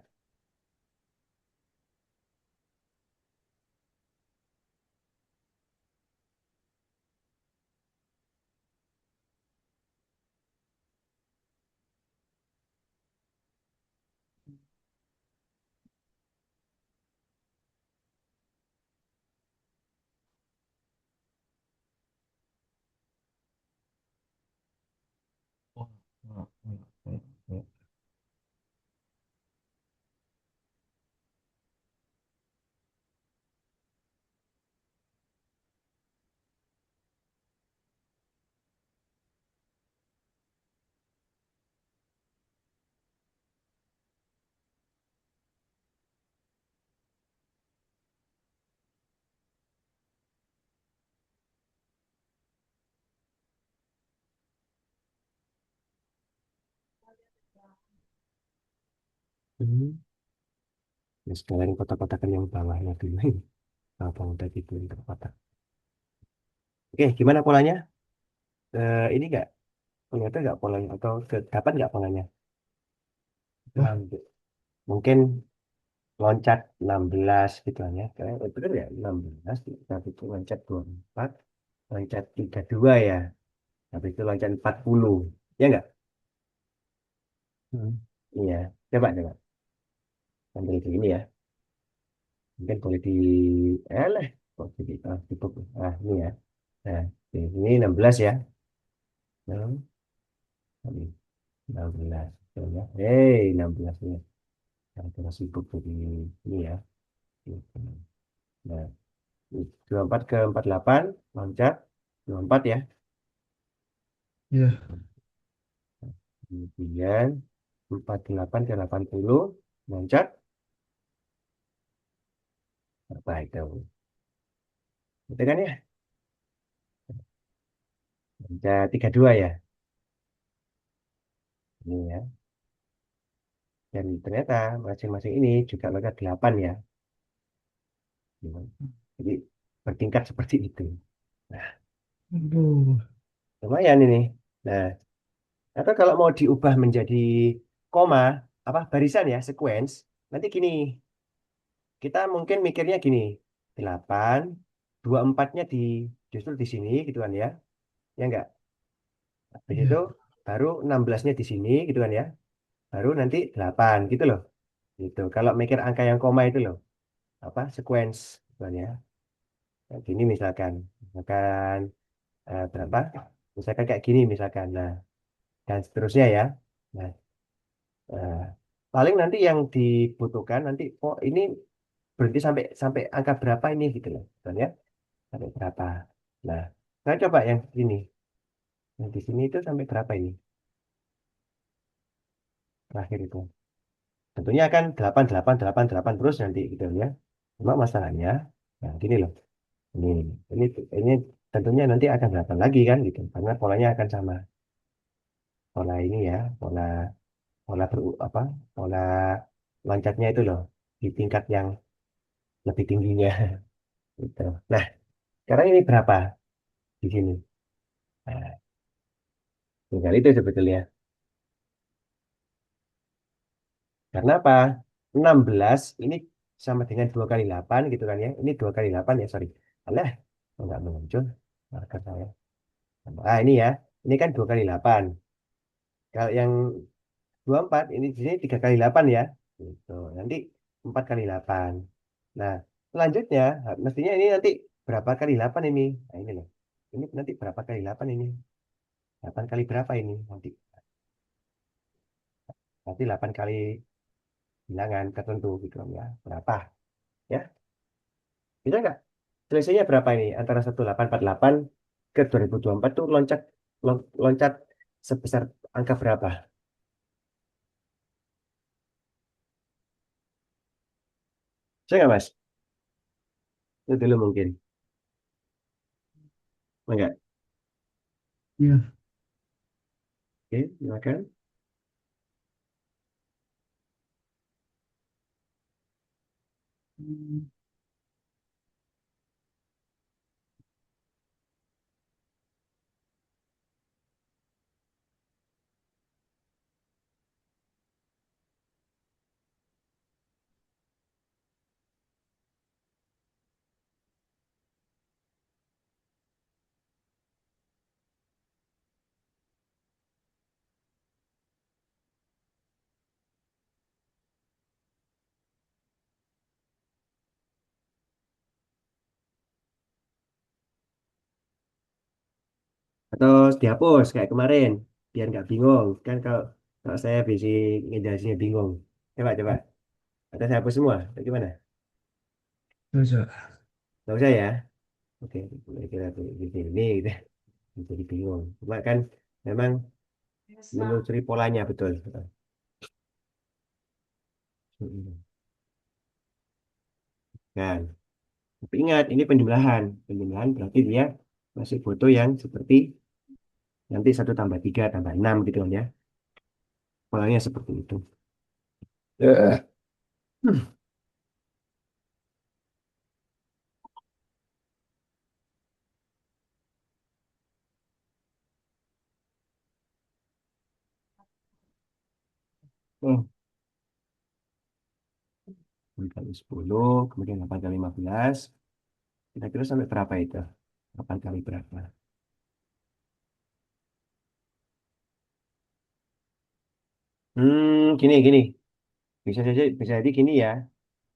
Oh, oh, oh, oh, oh. Hmm. Ya, sekalian kotak-kotakan yang bawahnya dulu. Abang tadi itu kotak. Oke, gimana polanya? Ini nggak? Ternyata nggak polanya. Atau dapat nggak polanya? Wah, Mungkin loncat 16 gitu kan ya. Kayak itu kan ya 16, tapi itu loncat 24, loncat 32 ya. Habis itu loncat 40. Ya nggak? hmm. Iya. Coba. Sambil di ini ya. Mungkin boleh di... kok jadi... ini ya. Nah, ini 16 ya. Nah, ini 16. Ya. 16 nih. Karena sibuk jadi ini ya. Gitu. Nah, 24 ke 48 loncat 24 ya. Iya. Kemudian 48 ke 80 loncat apa itu? Itu kan ya? Loncat 32 ya. Ini ya. Dan ternyata masing-masing ini juga loncat 8 ya. Gitu. Jadi bertingkat seperti itu. Nah, Aduh. lumayan ini. Nah, atau kalau mau diubah menjadi koma, apa barisan ya, sequence, nanti gini, kita mungkin mikirnya gini, 8, 24-nya justru di sini gitu kan ya. Ya enggak? Habis itu Iya. baru 16-nya di sini gitu kan ya. Baru nanti 8 gitu loh. Gitu. Kalau mikir angka yang koma itu loh, apa sequence gitu kan ya. Kayak gini misalkan. Misalkan berapa? Misalkan kayak gini misalkan. Nah, dan seterusnya ya. Nah, eh, paling nanti yang dibutuhkan nanti oh ini berhenti sampai sampai angka berapa ini gitu loh. Kan ya? Sampai berapa. Nah, saya coba yang ini. Yang di sini itu sampai berapa ini? Terakhir itu. Tentunya kan 8 8 8 8 terus nanti gitu ya. Cuma masalahnya, nah gini loh. Ini, ini, ini tentunya nanti akan 8 lagi kan gitu. Karena polanya akan sama. Pola ini ya, pola pola apa? Pola loncatnya itu loh di tingkat yang lebih tingginya gitu. Nah, sekarang ini berapa di sini? Nah, tinggal itu sebetulnya. Karena apa? 16 ini sama dengan 2 kali 8 gitu kan ya. Ini 2 kali 8 ya, sorry. Alah, enggak muncul marker saya. Ah, ini ya. Ini kan 2 kali 8. Kalau yang 24 ini di sini 3 kali 8 ya. Gitu. Nanti 4 kali 8. Nah, selanjutnya mestinya ini nanti berapa kali 8 ini? Nah, ini loh. Ini nanti berapa kali 8 ini? 8 kali berapa ini? Nanti 8 kali bilangan tertentu gitu kan ya. Berapa? Ya, bisa nggak? Selisihnya berapa ini? Antara 1848 ke 2024 tuh loncat loncat sebesar angka berapa? Saya nggak, Mas? Itu dulu mungkin. Enggak. Iya. Oke, silakan. Hmm. Atau dihapus kayak kemarin, biar nggak bingung. Kan kalau saya bisa ngejelasinnya bingung. Coba, coba. Atau saya hapus semua? Atau gimana? Coba. Nggak usah ya? Oke, kira tuh di sini gitu. Jadi bingung. Cuma kan memang menelusuri polanya betul. Mm-mm. Kan. Tapi ingat, ini penjumlahan. Penjumlahan berarti dia masih foto yang seperti nanti 1 tambah 3 tambah 6 gitu kan ya. Polanya seperti itu. Hmm. Hmm. 10 kali 10, kemudian 8 kali 15. Kira-kira sampai berapa itu? 8 kali berapa? Gini, gini. Bisa jadi gini ya.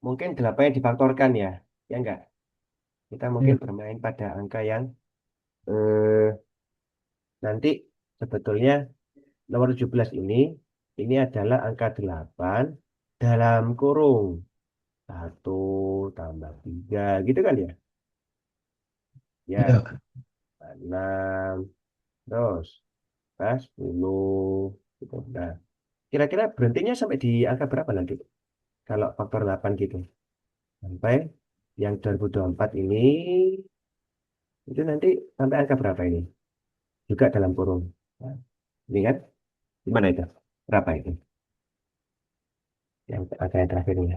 Mungkin 8 yang difaktorkan ya. Ya enggak? Kita mungkin Iya. bermain pada angka yang eh, nanti sebetulnya nomor 17 ini adalah angka 8 dalam kurung 1 tambah 3 gitu kan ya? Ya, Ya, 6, terus pas 10 gitu. Nah, kira-kira berhentinya sampai di angka berapa nanti? Kalau faktor 8 gitu. Sampai yang 2024 ini, itu nanti sampai angka berapa ini? Juga dalam kurung. Nah, ini kan, gimana itu? Berapa itu? Yang angka yang terakhir ini.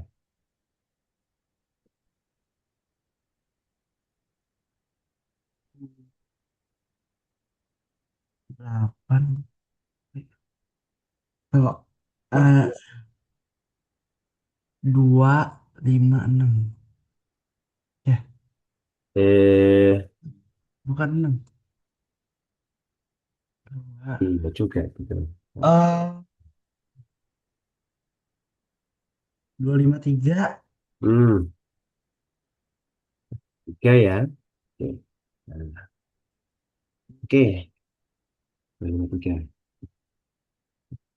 8. Kalau Wah, 2, 5, 6. Ya, eh, bukan 6. Dua. iya juga gitu. Eh, 2, 5, 3. Hmm, 3 ya. Oke, nah, oke. 3.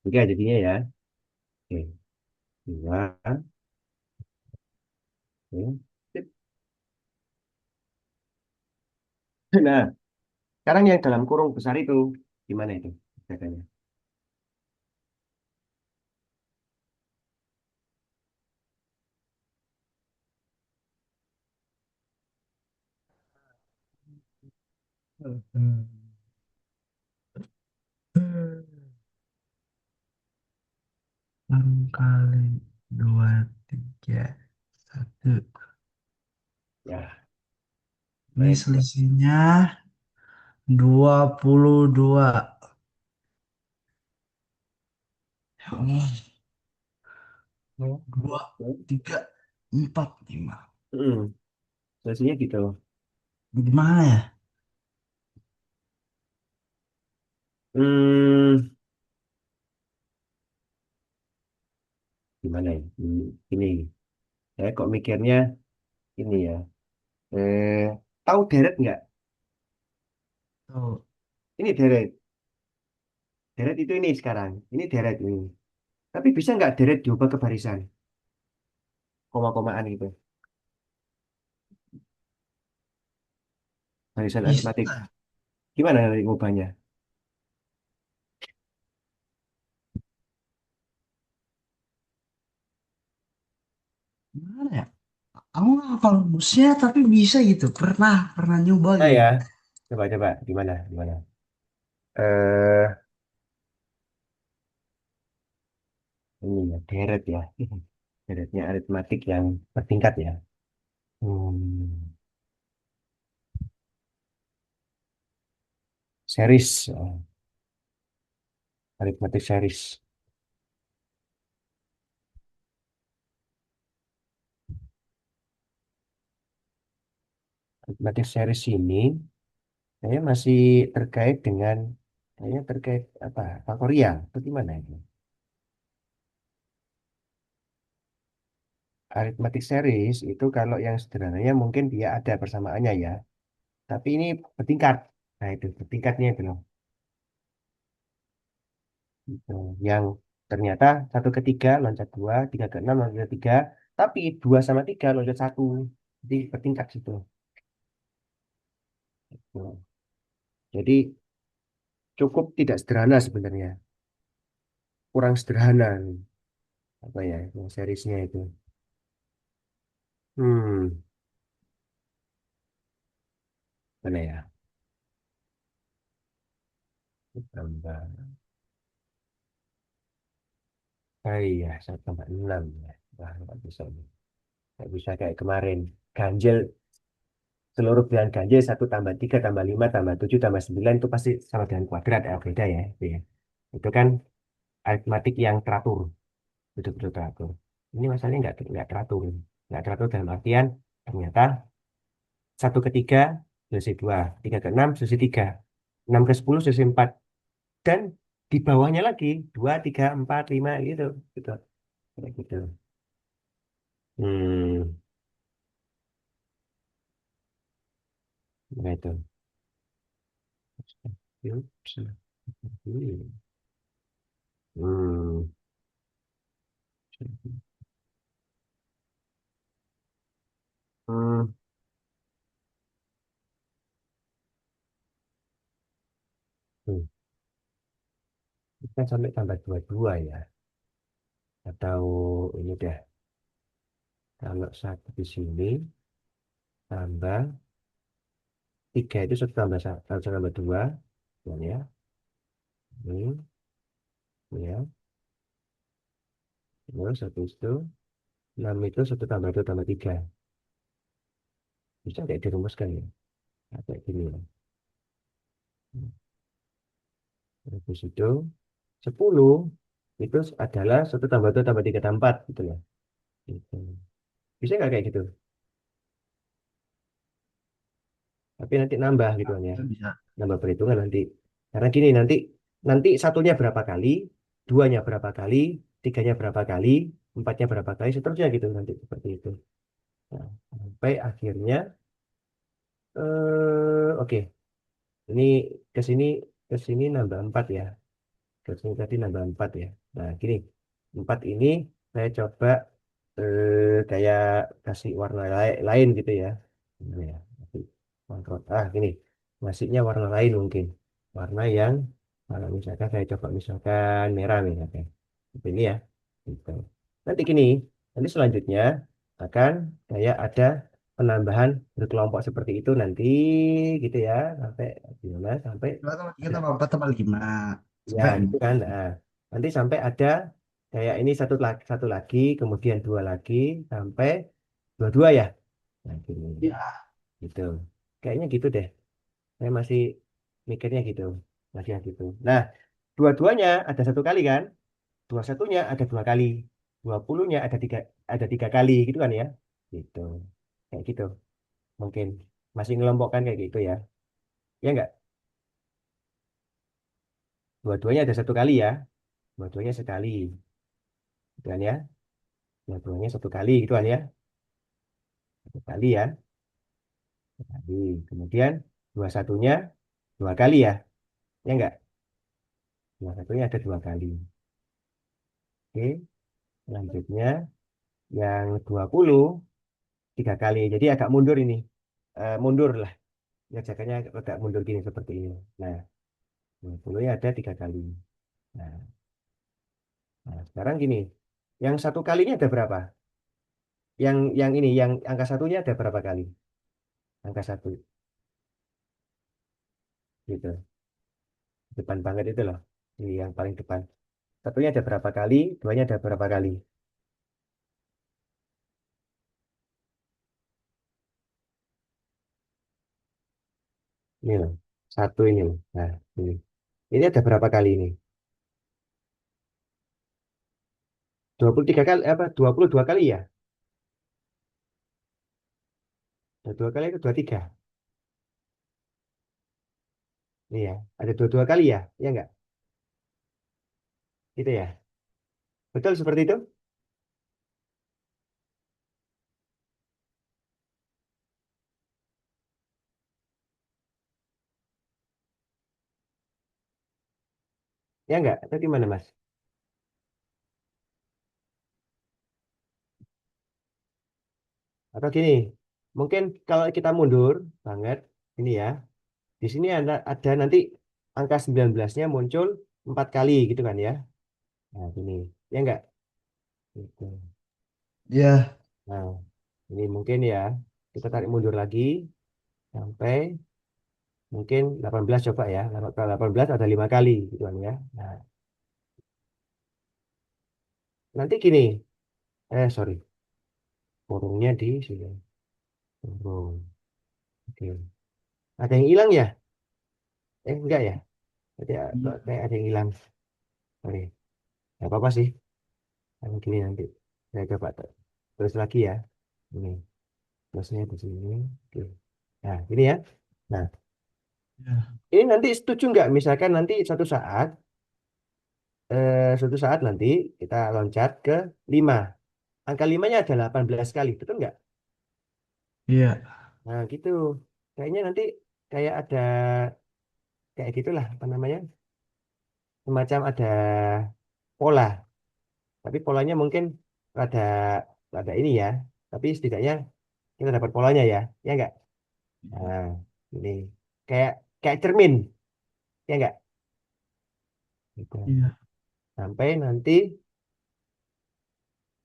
3 jadinya ya. Oke, 2. Oke. Sip. Nah, sekarang yang dalam kurung besar itu, gimana itu? Katanya. Hmm. 6 kali 2, 3, 1. Ya, Ini main. selisihnya 22. Ya Allah. Oh, 2, oke. 3, 4, 5. Solusinya gitu. Gimana ya? Hmm, gimana ya? Ini, saya kok mikirnya ini ya. Eh, tahu deret nggak? Tuh. Ini deret. Deret itu ini sekarang. Ini deret ini. Tapi bisa nggak deret diubah ke barisan? Koma-komaan gitu. Barisan Bisa. aritmatik. Gimana nanti ngubahnya? Gimana ya? Aku nggak hafal rumusnya tapi bisa gitu. Pernah nyoba Nah gitu. ya, coba-coba. Gimana? Gimana? Eh, ini ya, deret ya. Deretnya aritmatik yang bertingkat ya. Series. Aritmatik series. Aritmatik series ini saya masih terkait dengan saya terkait apa faktorial atau gimana itu? Aritmatik series itu kalau yang sederhananya mungkin dia ada persamaannya ya, tapi ini bertingkat. Nah itu bertingkatnya itu loh. Gitu. Yang ternyata 1 ke 3 loncat 2, 3 ke 6 loncat 3, tapi 2 sama 3 loncat 1. Jadi bertingkat situ. Gitu. Jadi cukup tidak sederhana sebenarnya, kurang sederhana apa ya yang seriesnya itu. Hmm, mana ya? Tambah. Ah iya, 1 tambah 6 ya. Wah, nggak bisa nih. Nggak bisa kayak kemarin. Ganjil, seluruh bilangan ganjil 1 tambah 3 tambah 5 tambah 7 tambah 9 itu pasti sama dengan kuadrat ya, beda ya. Itu ya. Itu kan aritmatik yang teratur, betul-betul teratur. Ini masalahnya nggak teratur. Nggak teratur dalam artian ternyata 1 ke 3 selesai 2, 3 ke 6 selesai 3, 6 ke 10 selesai 4, dan di bawahnya lagi 2, 3, 4, 5 gitu. Gitu. Kayak gitu. Hmm, nah itu. Yups. Hmm. kan sampai tambah 22 ya. Atau ini deh, kalau satu di sini tambah 3 itu satu tambah satu tambah 2. Ya, ini ya. Terus habis itu 6 itu satu tambah 2 tambah 3. Bisa kayak dirumuskan ya. Nah, kayak gini ya. Habis itu 10 itu adalah satu tambah 2 tambah 3 tambah 4 gitu ya. Gitu. Bisa nggak kayak gitu? Tapi nanti nambah gitu kan ya. Itu bisa. Nambah perhitungan nanti. Karena gini nanti nanti satunya berapa kali, duanya berapa kali, tiganya berapa kali, empatnya berapa kali, seterusnya gitu nanti seperti itu. Nah, sampai akhirnya oke. Ini ke sini nambah 4 ya. Ke sini tadi nambah 4 ya. Nah, gini. 4 ini saya coba kayak kasih warna lain gitu ya. Ini ya. Kasih kontrol. Gini. Ngasihnya warna lain mungkin. Warna yang kalau misalkan saya coba misalkan merah misalkan. Seperti ini ya. Gitu. Nanti gini. Nanti selanjutnya akan kayak ada penambahan berkelompok seperti itu nanti gitu ya sampai gimana sampai 2 tambah 3 ada tambah 4 tambah 5. ya Sampai gitu kan. Nah, nanti sampai ada kayak ini satu lagi kemudian dua lagi sampai dua ya. Nah, gini ya. gitu kayaknya gitu deh, saya masih mikirnya gitu, masih yang gitu. Nah, dua-duanya ada satu kali kan, dua satunya ada dua kali, 20-nya ada tiga kali gitu kan ya, gitu kayak gitu mungkin masih ngelompokkan kayak gitu ya, ya enggak, dua-duanya ada satu kali ya, dua-duanya sekali gitu kan ya, dua-duanya satu kali gitu kan ya, satu kali ya, satu kali. Kemudian dua satunya dua kali ya, ya enggak, dua satunya ada dua kali. Oke, selanjutnya yang 20 tiga kali, jadi agak mundur ini. Mundur lah, ya jaganya agak mundur gini seperti ini. Nah, 20 nya ada tiga kali. Nah, sekarang gini, yang satu kalinya ada berapa? Yang ini, yang angka satunya ada berapa kali? Angka satu, gitu. Depan banget itu loh. Ini yang paling depan. Satunya ada berapa kali? Duanya ada berapa kali? Ini loh. Satu ini loh. Nah, ini. Ini ada berapa kali ini? 23 kali, apa? 22 kali ya? Ada dua kali itu 23. Iya, ada dua kali ya? Iya enggak? Itu ya. Betul seperti itu? Ya enggak? Atau gimana, Mas? Atau gini, mungkin kalau kita mundur banget, ini ya, di sini ada nanti angka 19-nya muncul 4 kali gitu kan ya. Nah, gini. Ya enggak? Gitu. Ya. Nah, ini mungkin ya, kita tarik mundur lagi sampai mungkin 18 coba ya. Kalau 18 ada 5 kali gitu kan ya. Nah, nanti gini, sorry, kurungnya di sini. Kurung. Oke. Ada yang hilang ya? Enggak ya? Jadi kayak ada yang hilang. Sorry. Nggak apa-apa sih. Yang gini nanti. Saya coba terus lagi ya. Ini. Terusnya di sini. Oke. Nah, ini ya. Nah, Ya. ini nanti setuju nggak? Misalkan nanti suatu saat nanti kita loncat ke 5. Angka 5-nya ada 18 kali. Betul nggak? Iya. Nah, gitu. Kayaknya nanti kayak ada kayak gitulah apa namanya? Semacam ada pola. Tapi polanya mungkin ada ada ini ya. Tapi setidaknya kita dapat polanya ya. Ya nggak? Nah, ini kayak kayak cermin. Ya nggak? Gitu. Iya. sampai nanti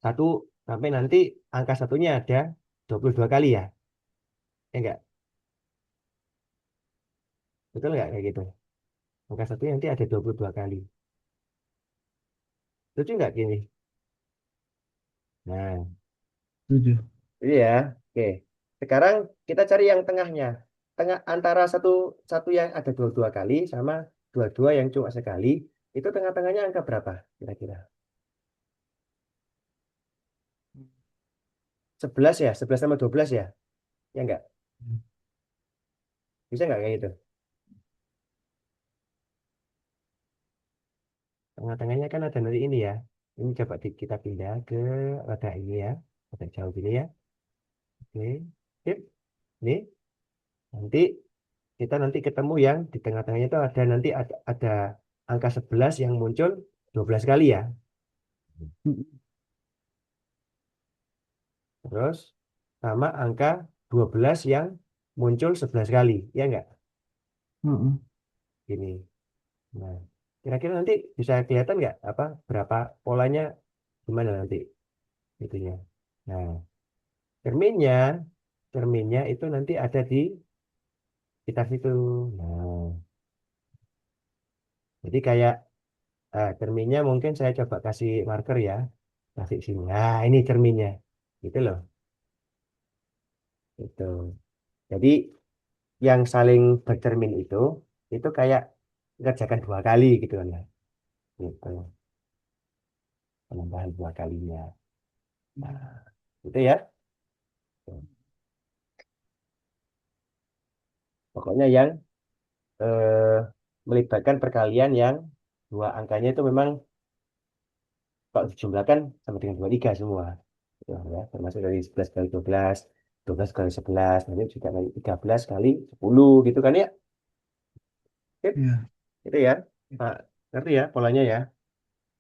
satu sampai nanti angka satunya ada 22 kali ya. Ya enggak? Betul nggak kayak gitu? Angka satunya nanti ada 22 kali. Lucu nggak gini? Nah, Setuju. ini ya. Oke. Sekarang kita cari yang tengahnya. Tengah antara satu satu yang ada 22 kali sama dua-dua yang cuma sekali, itu tengah-tengahnya angka berapa kira-kira? 11 ya, 11 sama 12 ya? Ya enggak? Bisa nggak kayak gitu? Tengah-tengahnya kan ada nanti ini ya. Ini coba kita pindah ke roda ini ya. Roda jauh gini ya. Oke. Sip. Nih, nanti kita nanti ketemu yang di tengah-tengahnya itu ada nanti ada angka 11 yang muncul 12 kali ya. Terus sama angka 12 yang muncul 11 kali. Ya enggak? Mm-mm. Gini. Nah, kira-kira nanti bisa kelihatan nggak apa berapa polanya gimana nanti itunya. Nah, cerminnya cerminnya itu nanti ada di sekitar situ. Nah, jadi kayak cerminnya mungkin saya coba kasih marker ya. Kasih sini. Nah, ini cerminnya. Gitu loh. Itu. Jadi yang saling bercermin itu kayak ngerjakan dua kali gitu kan ya. Gitu. Penambahan dua kalinya. Nah, itu ya. Pokoknya yang eh, melibatkan perkalian yang dua angkanya itu memang kalau dijumlahkan sama dengan 23 semua. Ya, ya, termasuk dari 11 kali 12, 12 kali 11, nanti juga nanti 13 kali 10 gitu kan ya. Oke, Iya. itu ya. Pak, ngerti ya polanya ya.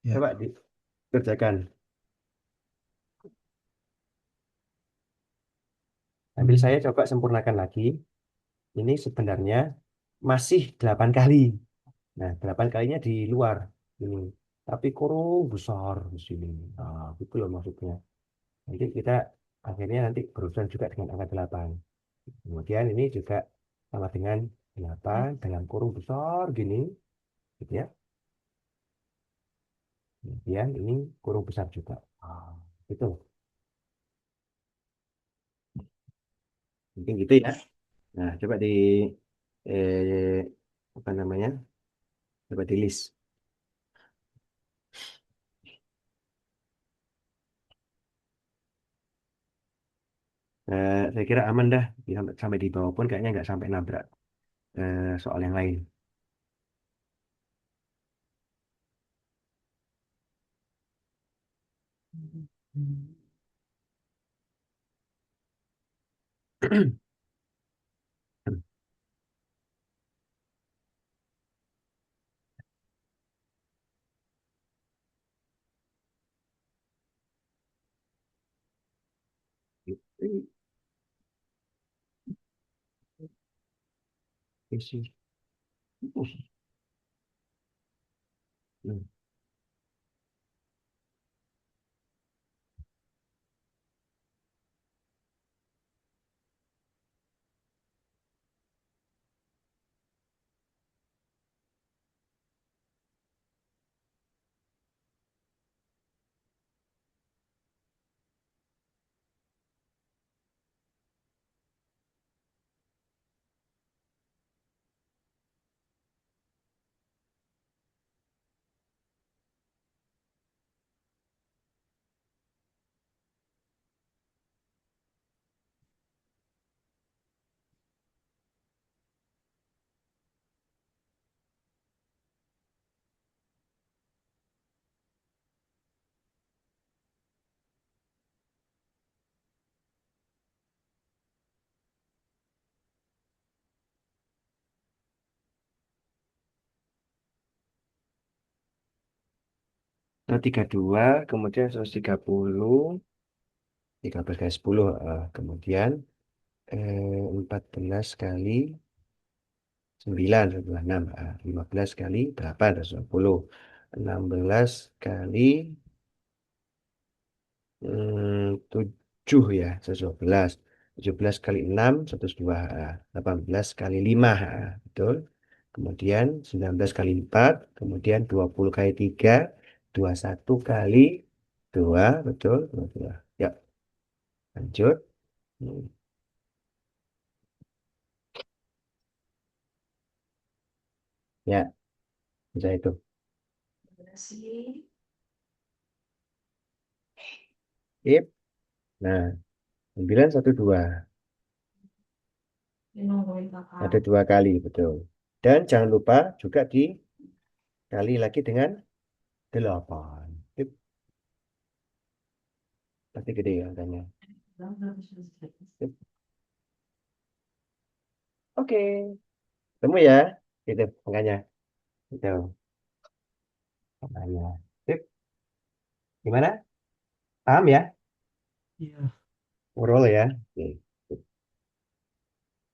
Ya. Coba dikerjakan. Sambil Hmm. saya coba sempurnakan lagi. Ini sebenarnya masih 8 kali. Nah, 8 kalinya di luar ini. Tapi kurung besar di sini. Nah, itu loh maksudnya. Nanti kita akhirnya nanti berurusan juga dengan angka 8. Kemudian ini juga sama dengan 8 dalam kurung besar gini, gitu ya. Kemudian ini kurung besar juga. Ah, itu. Mungkin gitu ya. Nah, coba di eh, apa namanya? Coba di list. Saya kira aman dah. Sampai di bawah pun kayaknya nggak sampai nabrak soal yang lain. Isi. Hmm. 32, kemudian 130, 13 kali 10. Kemudian 14 kali 9, 26. 15 kali berapa? 120. 16 kali 7 ya, 112. 17 kali 6, 102. 18 kali 5, betul. Kemudian 19 kali 4, kemudian 20 kali 3, 21 kali 2, betul. 22. Ya, lanjut. Hmm, Ya, bisa itu. sih. Ip. Nah, 9, 1, 2. Ini nungguin kakak. Ada 2 kali, betul. Dan jangan lupa juga dikali lagi dengan 8. Ip, pasti gede ya angkanya. Ip. Oke, temu ya. Gitu, angkanya. Gitu, angkanya. Ip, gimana? Paham ya? Iya. Ngobrol ya. Oke.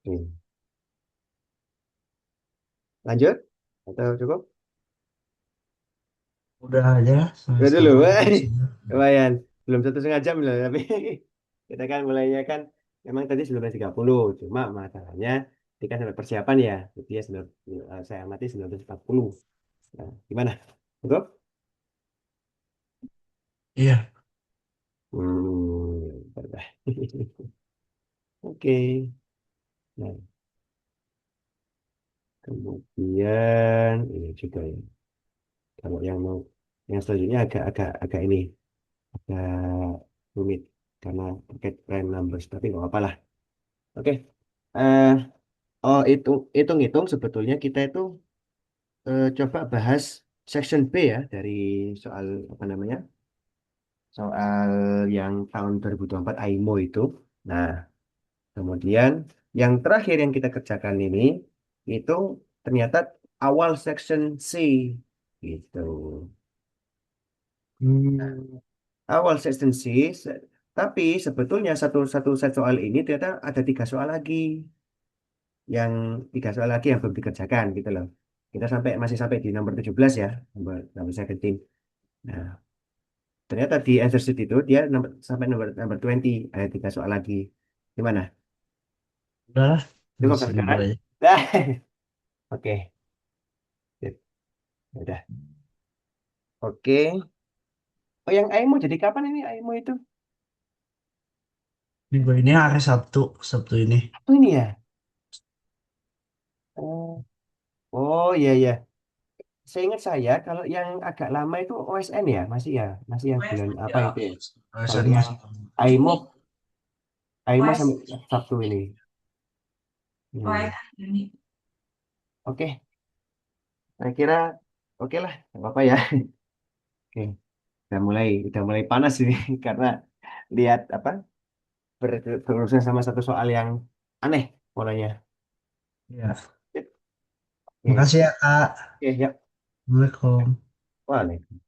Oke. Lanjut? Atau cukup? Udah aja Udah dulu. setengah-setengah isinya. Lumayan. Belum 1,5 jam loh. Tapi kita kan mulainya kan memang tadi 19.30. Cuma masalahnya ini kan sampai persiapan ya. Jadi ya saya amati 19.40. Nah, gimana? Cukup? Iya. Bentar. Oke. Nah, kemudian ini juga ya. Kalau yang selanjutnya agak ini agak rumit karena terkait prime numbers. Tapi nggak apa-apa lah. Oke. Eh, oh hitung-hitung sebetulnya kita itu coba bahas section B ya dari soal apa namanya soal yang tahun 2024 AIMO itu. Nah, kemudian yang terakhir yang kita kerjakan ini itu ternyata awal section C gitu. Hmm, Awal section C, tapi sebetulnya satu set soal ini ternyata ada 3 soal lagi, yang 3 soal lagi yang belum dikerjakan gitu loh. Kita masih sampai di nomor 17 ya, nomor 17. Nah, ternyata di answer sheet itu dia sampai nomor 20, ada 3 soal lagi. Gimana? udahlah. Cukup sampai Segitu sekarang? aja. Dah. Oke. Sip. Udah. Oke. Oh, yang AIMO jadi kapan ini AIMO itu? Minggu ini hari Sabtu. Sabtu ini. Oh, ini ya? Oh, oh iya iya. Seingat saya kalau yang agak lama itu OSN ya, masih yang bulan apa Ya, itu ya? Kalau alasan yang masih. AIMO, Juni. AIMO OS. sampai Sabtu ini. Hmm. OS Juni. Oke, saya kira oke lah, nggak apa-apa ya. Oke, udah mulai panas ini karena lihat apa berurusan sama satu soal yang aneh polanya. Ya. Oke, Makasih ya, Kak. oke, ya. Assalamualaikum. Waalaikumsalam.